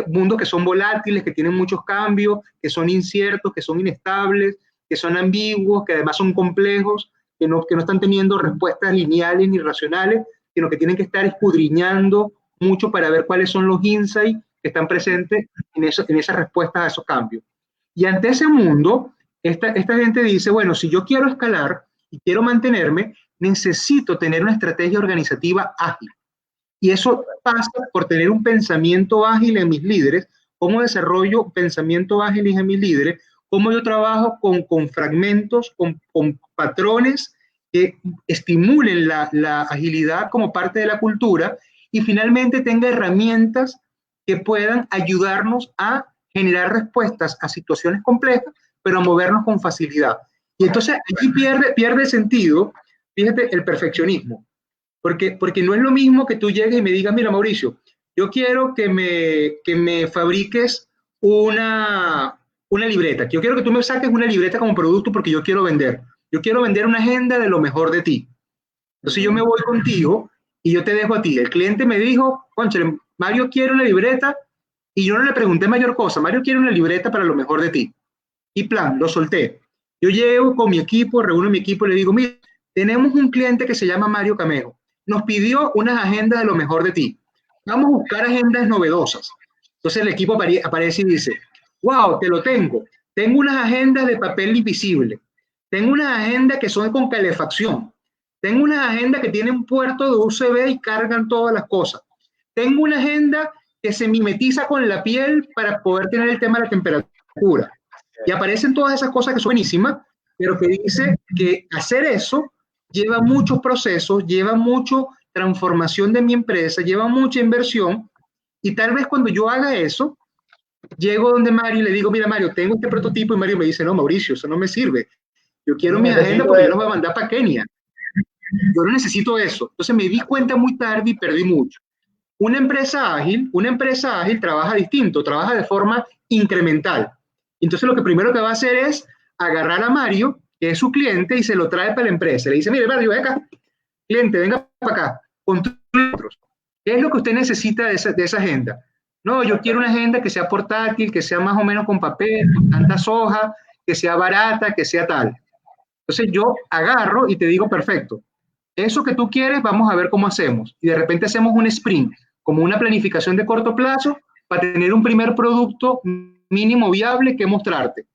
mundos que son volátiles, que tienen muchos cambios, que son inciertos, que son inestables, que son ambiguos, que además son complejos, que no están teniendo respuestas lineales ni racionales, sino que tienen que estar escudriñando mucho para ver cuáles son los insights que están presentes en esas respuestas a esos cambios. Y ante ese mundo, esta gente dice, bueno, si yo quiero escalar y quiero mantenerme, necesito tener una estrategia organizativa ágil. Y eso pasa por tener un pensamiento ágil en mis líderes. ¿Cómo desarrollo pensamiento ágil en mis líderes? ¿Cómo yo trabajo con fragmentos, con patrones que estimulen la agilidad como parte de la cultura y finalmente tenga herramientas que puedan ayudarnos a generar respuestas a situaciones complejas, pero a movernos con facilidad. Y entonces aquí pierde sentido, fíjate, el perfeccionismo. Porque no es lo mismo que tú llegues y me digas, mira, Mauricio, yo quiero que me fabriques una libreta. Yo quiero que tú me saques una libreta como producto porque yo quiero vender. Yo quiero vender una agenda de lo mejor de ti. Entonces yo me voy contigo y yo te dejo a ti. El cliente me dijo, cónchale, Mario quiere una libreta y yo no le pregunté mayor cosa. Mario quiere una libreta para lo mejor de ti. Y plan, lo solté. Yo llego con mi equipo, reúno mi equipo y le digo, mira, tenemos un cliente que se llama Mario Camejo. Nos pidió unas agendas de lo mejor de ti. Vamos a buscar agendas novedosas. Entonces el equipo aparece y dice, wow, te lo tengo. Tengo unas agendas de papel invisible. Tengo unas agendas que son con calefacción. Tengo unas agendas que tienen puerto de USB y cargan todas las cosas. Tengo una agenda que se mimetiza con la piel para poder tener el tema de la temperatura. Y aparecen todas esas cosas que son buenísimas, pero que dice que hacer eso lleva muchos procesos, lleva mucha transformación de mi empresa, lleva mucha inversión. Y tal vez cuando yo haga eso, llego donde Mario y le digo, mira Mario, tengo este prototipo, y Mario me dice, no, Mauricio, eso no me sirve. Yo quiero mi agenda porque yo los voy a mandar para Kenia. Yo no necesito eso. Entonces me di cuenta muy tarde y perdí mucho. Una empresa ágil trabaja distinto, trabaja de forma incremental. Entonces lo que primero que va a hacer es agarrar a Mario, que es su cliente, y se lo trae para la empresa. Le dice, mire Mario, ven acá, cliente, venga para acá, con nosotros. ¿Qué es lo que usted necesita de esa agenda? No, yo quiero una agenda que sea portátil, que sea más o menos con papel, con tantas hojas, que sea barata, que sea tal. Entonces yo agarro y te digo, perfecto, eso que tú quieres, vamos a ver cómo hacemos. Y de repente hacemos un sprint, como una planificación de corto plazo, para tener un primer producto mínimo viable que mostrarte.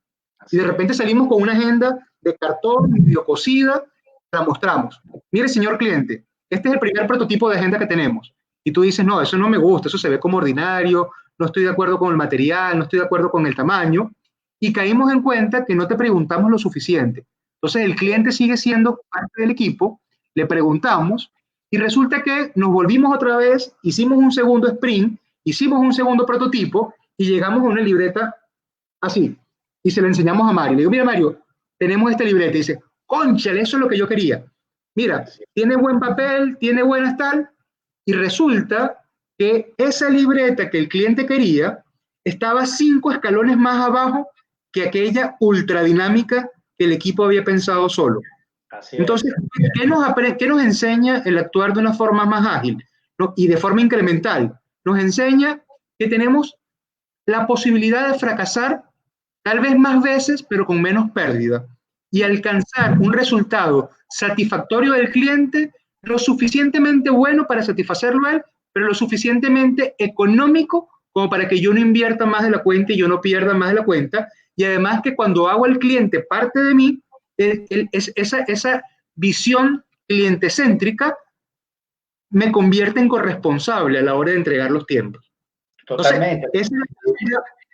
Y de repente salimos con una agenda de cartón, medio cosida, la mostramos. Mire, señor cliente, este es el primer prototipo de agenda que tenemos. Y tú dices, no, eso no me gusta, eso se ve como ordinario, no estoy de acuerdo con el material, no estoy de acuerdo con el tamaño. Y caímos en cuenta que no te preguntamos lo suficiente. Entonces el cliente sigue siendo parte del equipo, le preguntamos y resulta que nos volvimos otra vez, hicimos un segundo sprint, hicimos un segundo prototipo y llegamos a una libreta así. Y se la enseñamos a Mario. Le digo, mira Mario, tenemos esta libreta. Y dice, cónchale, eso es lo que yo quería. Mira, tiene buen papel, tiene buenas tal. Y resulta que esa libreta que el cliente quería estaba 5 escalones más abajo que aquella ultradinámica que el equipo había pensado solo. Entonces, ¿qué nos enseña el actuar de una forma más ágil, ¿no? Y de forma incremental? Nos enseña que tenemos la posibilidad de fracasar tal vez más veces, pero con menos pérdida, y alcanzar un resultado satisfactorio del cliente, lo suficientemente bueno para satisfacerlo a él, pero lo suficientemente económico como para que yo no invierta más de la cuenta y yo no pierda más de la cuenta, y además que cuando hago al cliente parte de mí, esa visión clientecéntrica me convierte en corresponsable a la hora de entregar los tiempos. Totalmente. Entonces,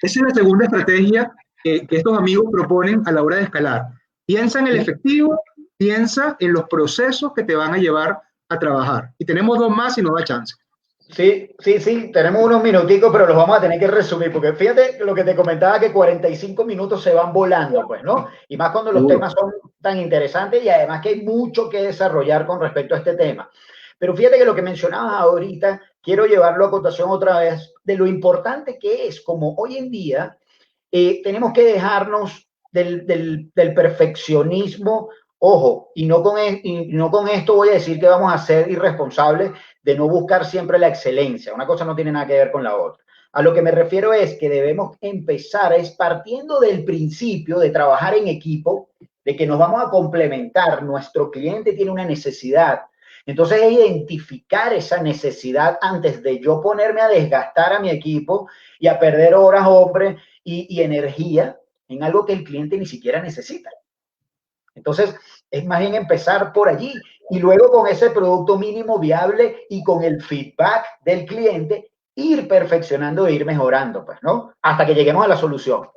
esa es la segunda estrategia que estos amigos proponen a la hora de escalar. Piensa en el efectivo, piensa en los procesos que te van a llevar a trabajar. Y tenemos 2 más y nos da chance. Sí, tenemos unos minuticos, pero los vamos a tener que resumir, porque fíjate lo que te comentaba, que 45 minutos se van volando, pues, ¿no? Y más cuando los temas son tan interesantes y además que hay mucho que desarrollar con respecto a este tema. Pero fíjate que lo que mencionabas ahorita, quiero llevarlo a cotación otra vez, de lo importante que es, como hoy en día tenemos que dejarnos del perfeccionismo. Ojo, y no con esto voy a decir que vamos a ser irresponsables de no buscar siempre la excelencia. Una cosa no tiene nada que ver con la otra. A lo que me refiero es que debemos empezar es partiendo del principio de trabajar en equipo, de que nos vamos a complementar. Nuestro cliente tiene una necesidad. Entonces es identificar esa necesidad antes de yo ponerme a desgastar a mi equipo y a perder horas, hombre, y energía en algo que el cliente ni siquiera necesita. Entonces, es más bien empezar por allí y luego con ese producto mínimo viable y con el feedback del cliente, ir perfeccionando e ir mejorando, pues, ¿no? Hasta que lleguemos a la solución.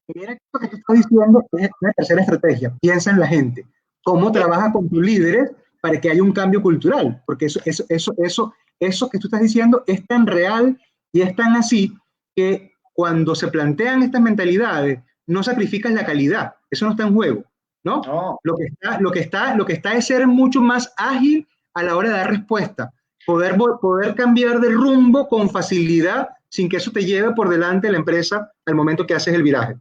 Mira, lo que tú estás diciendo es la tercera estrategia. Piensa en la gente. cómo trabajas con tus líderes para que haya un cambio cultural, porque eso que tú estás diciendo es tan real y es tan así que cuando se plantean estas mentalidades, no sacrificas la calidad, eso no está en juego, ¿no? No. Lo que está es ser mucho más ágil a la hora de dar respuesta, poder cambiar de rumbo con facilidad sin que eso te lleve por delante de la empresa al momento que haces el viraje.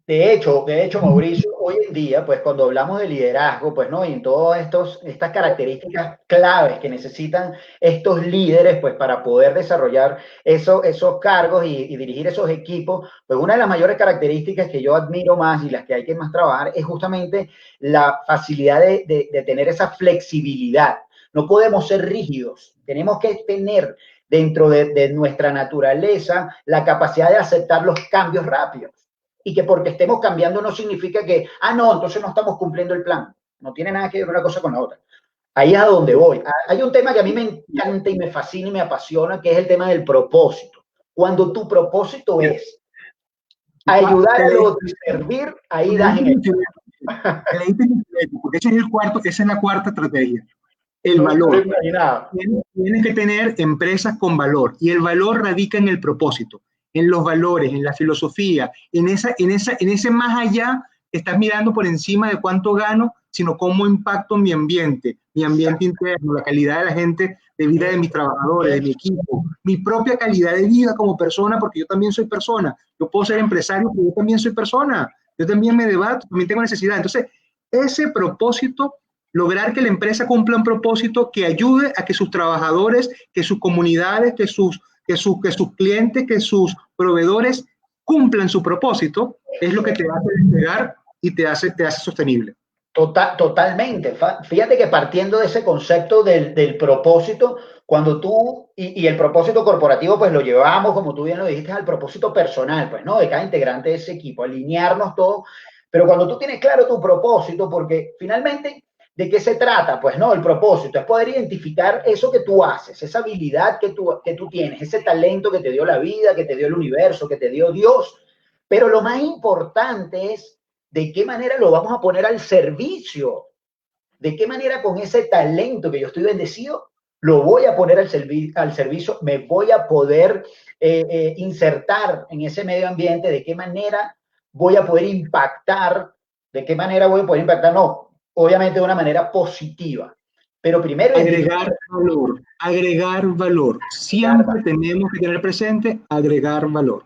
De hecho, Mauricio, hoy en día, pues cuando hablamos de liderazgo, pues no, y en todas estas características claves que necesitan estos líderes, pues para poder desarrollar esos cargos y dirigir esos equipos, pues una de las mayores características que yo admiro más y las que hay que más trabajar es justamente la facilidad de tener esa flexibilidad. No podemos ser rígidos, tenemos que tener dentro de nuestra naturaleza la capacidad de aceptar los cambios rápidos. Y que porque estemos cambiando no significa que, no, entonces no estamos cumpliendo el plan. No tiene nada que ver una cosa con la otra. Ahí es a donde voy. Hay un tema que a mí me encanta y me fascina y me apasiona, que es el tema del propósito. Cuando tu propósito es ayudar al otro y servir, ahí das en el... Porque esa es la cuarta estrategia. El valor. Tienes que tener empresas con valor, y el valor radica en el propósito, en los valores, en la filosofía, en ese más allá que estás mirando por encima de cuánto gano, sino cómo impacto mi ambiente interno, la calidad de la gente, de vida de mis trabajadores, de mi equipo, mi propia calidad de vida como persona, porque yo también soy persona. Yo puedo ser empresario, pero yo también soy persona. Yo también me debato, también tengo necesidad. Entonces, ese propósito, lograr que la empresa cumpla un propósito que ayude a que sus trabajadores, que sus comunidades, que sus clientes, que sus proveedores cumplan su propósito, es lo que te hace despegar y te hace sostenible. Totalmente. Fíjate que partiendo de ese concepto del propósito, cuando tú, y el propósito corporativo, pues lo llevamos, como tú bien lo dijiste, al propósito personal, pues, ¿no? De cada integrante de ese equipo, alinearnos todos. Pero cuando tú tienes claro tu propósito, porque finalmente, ¿de qué se trata? Pues no, el propósito es poder identificar eso que tú haces, esa habilidad que tú tienes, ese talento que te dio la vida, que te dio el universo, que te dio Dios. Pero lo más importante es de qué manera lo vamos a poner al servicio, de qué manera con ese talento que yo estoy bendecido, lo voy a poner al servicio, me voy a poder insertar en ese medio ambiente, de qué manera voy a poder impactar, no, obviamente de una manera positiva. Pero primero agregar valor. Siempre tenemos que tener presente agregar valor.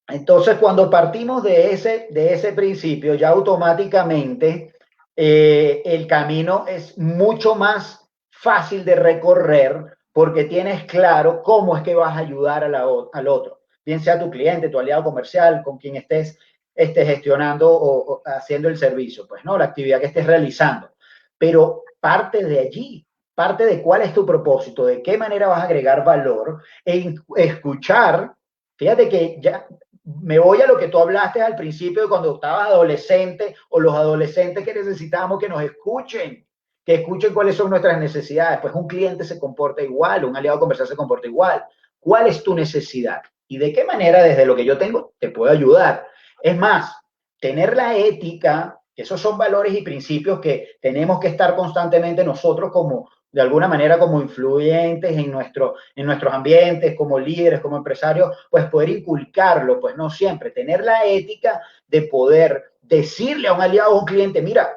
Entonces, cuando partimos de ese principio, ya automáticamente el camino es mucho más fácil de recorrer porque tienes claro cómo es que vas a ayudar al otro, bien sea tu cliente, tu aliado comercial, con quien estés gestionando o haciendo el servicio, pues no, la actividad que estés realizando. Pero parte de allí, parte de cuál es tu propósito, de qué manera vas a agregar valor, e escuchar. Fíjate que ya me voy a lo que tú hablaste al principio de cuando estabas adolescente, o los adolescentes que necesitamos que nos escuchen, que escuchen cuáles son nuestras necesidades. Pues un cliente se comporta igual, un aliado comercial se comporta igual. ¿Cuál es tu necesidad? Y de qué manera desde lo que yo tengo te puedo ayudar. Es más, tener la ética, esos son valores y principios que tenemos que estar constantemente nosotros como, de alguna manera, como influyentes en nuestros ambientes, como líderes, como empresarios, pues poder inculcarlo, pues no siempre, tener la ética de poder decirle a un aliado o a un cliente, mira,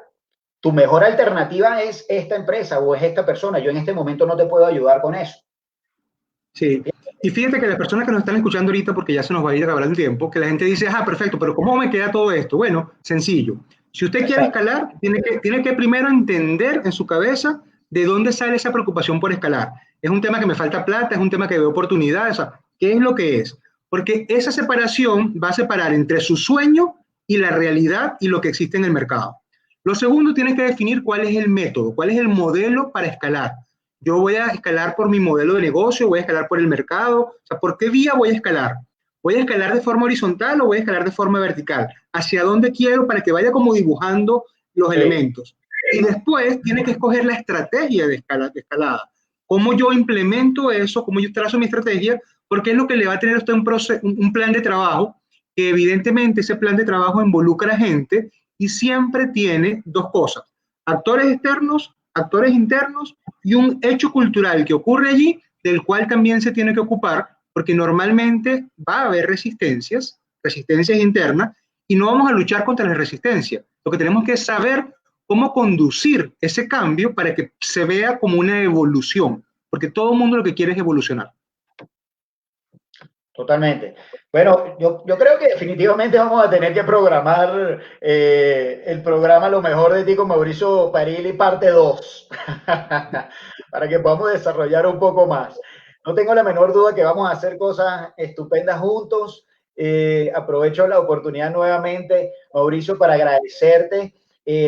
tu mejor alternativa es esta empresa o es esta persona, yo en este momento no te puedo ayudar con eso. Sí, y fíjate que las personas que nos están escuchando ahorita, porque ya se nos va a ir a acabar el tiempo, que la gente dice, perfecto, pero ¿cómo me queda todo esto? Bueno, sencillo. Si usted quiere escalar, tiene que primero entender en su cabeza de dónde sale esa preocupación por escalar. Es un tema que me falta plata, es un tema que veo oportunidades, o sea, ¿qué es lo que es? Porque esa separación va a separar entre su sueño y la realidad y lo que existe en el mercado. Lo segundo, tiene que definir cuál es el método, cuál es el modelo para escalar. Yo voy a escalar por mi modelo de negocio, voy a escalar por el mercado, o sea, ¿por qué vía voy a escalar? ¿Voy a escalar de forma horizontal o voy a escalar de forma vertical? ¿Hacia dónde quiero? Para que vaya como dibujando los elementos. Y después tiene que escoger la estrategia de escalada. ¿Cómo yo implemento eso? ¿Cómo yo trazo mi estrategia? Porque es lo que le va a tener a usted un plan de trabajo, que evidentemente ese plan de trabajo involucra a gente y siempre tiene dos cosas: actores externos, actores internos y un hecho cultural que ocurre allí del cual también se tiene que ocupar, porque normalmente va a haber resistencias internas, y no vamos a luchar contra la resistencia. Lo que tenemos que es saber cómo conducir ese cambio para que se vea como una evolución, porque todo el mundo lo que quiere es evolucionar. Totalmente. Bueno, yo creo que definitivamente vamos a tener que programar el programa Lo mejor de ti con Mauricio Parili parte 2 para que podamos desarrollar un poco más. No tengo la menor duda que vamos a hacer cosas estupendas juntos. Aprovecho la oportunidad nuevamente, Mauricio, para agradecerte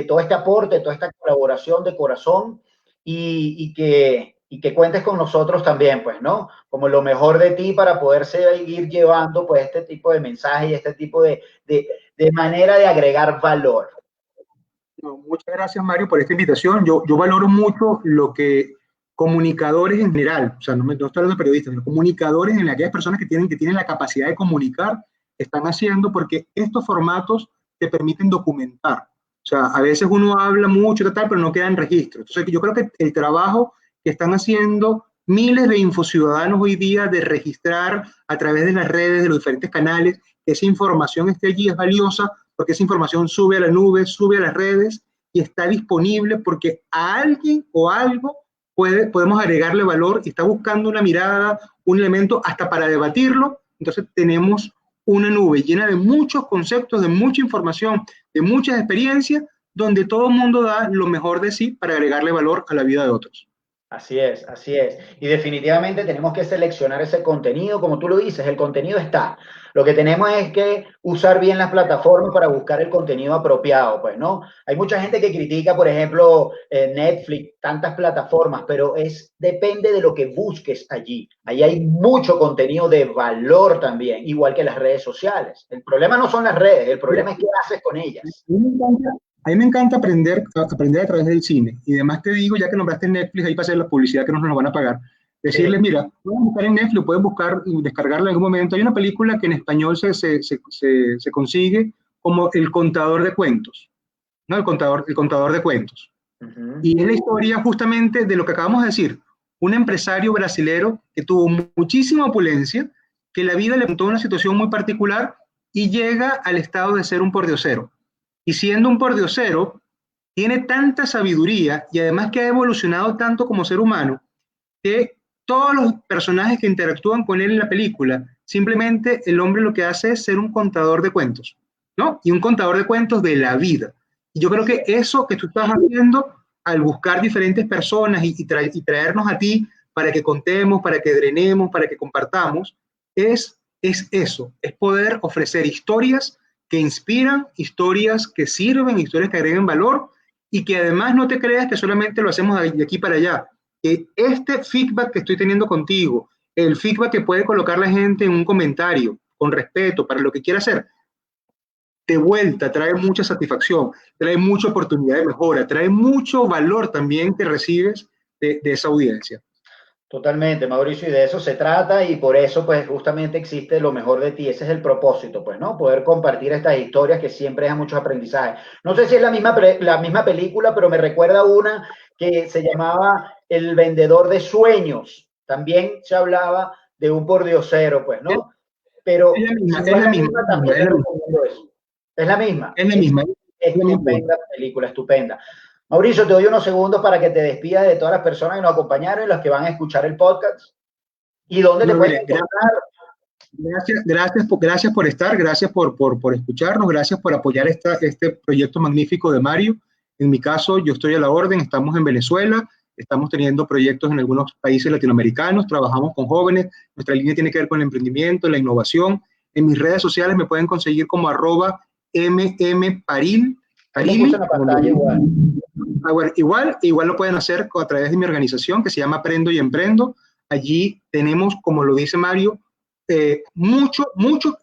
todo este aporte, toda esta colaboración de corazón y que cuentes con nosotros también, pues, ¿no? Como lo mejor de ti para poder seguir llevando, pues, este tipo de mensajes y este tipo de manera de agregar valor. No, muchas gracias, Mario, por esta invitación. Yo valoro mucho lo que comunicadores en general, o sea, no estoy hablando de periodistas, sino comunicadores, en aquellas personas que tienen la capacidad de comunicar, están haciendo, porque estos formatos te permiten documentar. O sea, a veces uno habla mucho, tal, pero no queda en registro. Entonces, yo creo que el trabajo que están haciendo miles de infociudadanos hoy día de registrar a través de las redes, de los diferentes canales, que esa información esté allí, es valiosa, porque esa información sube a la nube, sube a las redes y está disponible porque a alguien o algo podemos agregarle valor y está buscando una mirada, un elemento hasta para debatirlo. Entonces tenemos una nube llena de muchos conceptos, de mucha información, de muchas experiencias, donde todo el mundo da lo mejor de sí para agregarle valor a la vida de otros. Así es, así es. Y definitivamente tenemos que seleccionar ese contenido, como tú lo dices, el contenido está. Lo que tenemos es que usar bien las plataformas para buscar el contenido apropiado, pues, ¿no? Hay mucha gente que critica, por ejemplo, Netflix, tantas plataformas, pero depende de lo que busques allí. Ahí hay mucho contenido de valor también, igual que las redes sociales. El problema no son las redes, el problema es qué haces con ellas. A mí me encanta aprender a través del cine. Y además te digo, ya que nombraste Netflix, ahí para hacer la publicidad que no nos van a pagar, decirles, mira, pueden buscar en Netflix, pueden buscar y descargarla en algún momento. Hay una película que en español se consigue como El contador de cuentos, ¿no? El contador de cuentos. Y es la historia justamente de lo que acabamos de decir. Un empresario brasilero que tuvo muchísima opulencia, que la vida le puso una situación muy particular y llega al estado de ser un pordiosero. Y siendo un pordiosero, tiene tanta sabiduría y además que ha evolucionado tanto como ser humano, que todos los personajes que interactúan con él en la película, simplemente el hombre lo que hace es ser un contador de cuentos, ¿no? Y un contador de cuentos de la vida. Y yo creo que eso que tú estás haciendo al buscar diferentes personas y traernos a ti para que contemos, para que drenemos, para que compartamos, es eso, es poder ofrecer historias que inspiran, historias que sirven, historias que agreguen valor y que además no te creas que solamente lo hacemos de aquí para allá. Que este feedback que estoy teniendo contigo, el feedback que puede colocar la gente en un comentario, con respeto, para lo que quiera hacer, de vuelta trae mucha satisfacción, trae mucha oportunidad de mejora, trae mucho valor también que recibes de esa audiencia. Totalmente, Mauricio, y de eso se trata y por eso pues justamente existe Lo mejor de ti, ese es el propósito, pues, ¿no? Poder compartir estas historias que siempre dejan muchos aprendizajes. No sé si es la misma película, pero me recuerda una que se llamaba El vendedor de sueños. También se hablaba de un pordiosero, pues, ¿no? Pero es la misma, también te recomiendo eso. Es la misma. Es la misma. Estupenda película, estupenda. Mauricio, te doy unos segundos para que te despidas de todas las personas que nos acompañaron y las que van a escuchar el podcast. ¿Y dónde te pueden encontrar? Gracias por estar, gracias por escucharnos, gracias por apoyar este proyecto magnífico de Mario. En mi caso, yo estoy a la orden, estamos en Venezuela, estamos teniendo proyectos en algunos países latinoamericanos, trabajamos con jóvenes, nuestra línea tiene que ver con el emprendimiento, la innovación. En mis redes sociales me pueden conseguir como @mmparil. Igual lo pueden hacer a través de mi organización que se llama Aprendo y Emprendo. Allí tenemos, como lo dice Mario, mucho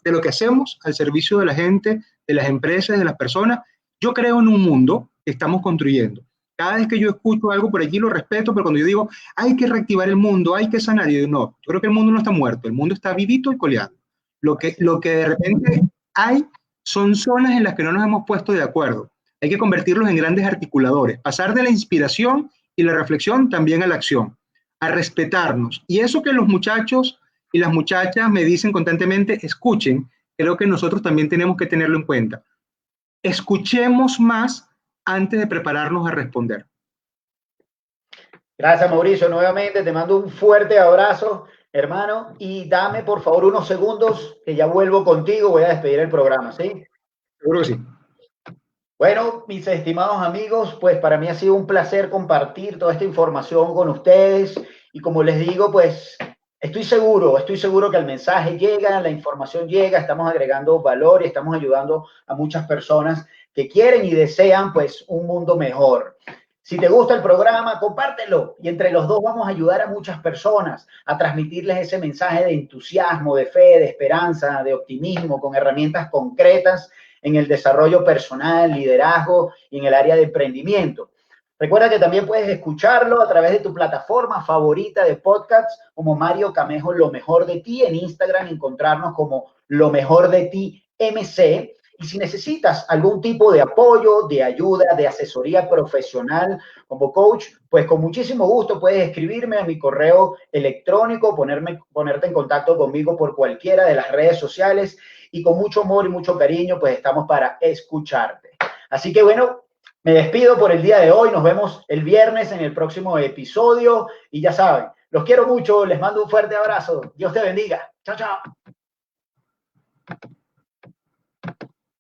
de lo que hacemos al servicio de la gente, de las empresas, de las personas. Yo creo en un mundo que estamos construyendo. Cada vez que yo escucho algo por allí lo respeto, pero cuando yo digo hay que reactivar el mundo, hay que sanar, yo digo no, yo creo que el mundo no está muerto, el mundo está vivito y coleando. Lo que de repente hay son zonas en las que no nos hemos puesto de acuerdo. Hay que convertirlos en grandes articuladores, pasar de la inspiración y la reflexión también a la acción, a respetarnos. Y eso que los muchachos y las muchachas me dicen constantemente, escuchen, creo que nosotros también tenemos que tenerlo en cuenta. Escuchemos más antes de prepararnos a responder. Gracias, Mauricio. Nuevamente te mando un fuerte abrazo, hermano, y dame por favor unos segundos que ya vuelvo contigo. Voy a despedir el programa, ¿sí? Seguro que sí. Bueno, mis estimados amigos, pues para mí ha sido un placer compartir toda esta información con ustedes y como les digo, pues estoy seguro que el mensaje llega, la información llega, estamos agregando valor y estamos ayudando a muchas personas que quieren y desean pues un mundo mejor. Si te gusta el programa, compártelo y entre los dos vamos a ayudar a muchas personas a transmitirles ese mensaje de entusiasmo, de fe, de esperanza, de optimismo, con herramientas concretas en el desarrollo personal, liderazgo y en el área de emprendimiento. Recuerda que también puedes escucharlo a través de tu plataforma favorita de podcasts como Mario Camejo, Lo Mejor de Ti, en Instagram, encontrarnos como Lo Mejor de Ti MC. Y si necesitas algún tipo de apoyo, de ayuda, de asesoría profesional como coach, pues con muchísimo gusto puedes escribirme a mi correo electrónico, ponerte en contacto conmigo por cualquiera de las redes sociales y con mucho amor y mucho cariño, pues estamos para escucharte. Así que bueno, me despido por el día de hoy. Nos vemos el viernes en el próximo episodio y ya saben, los quiero mucho, les mando un fuerte abrazo. Dios te bendiga. Chao, chao.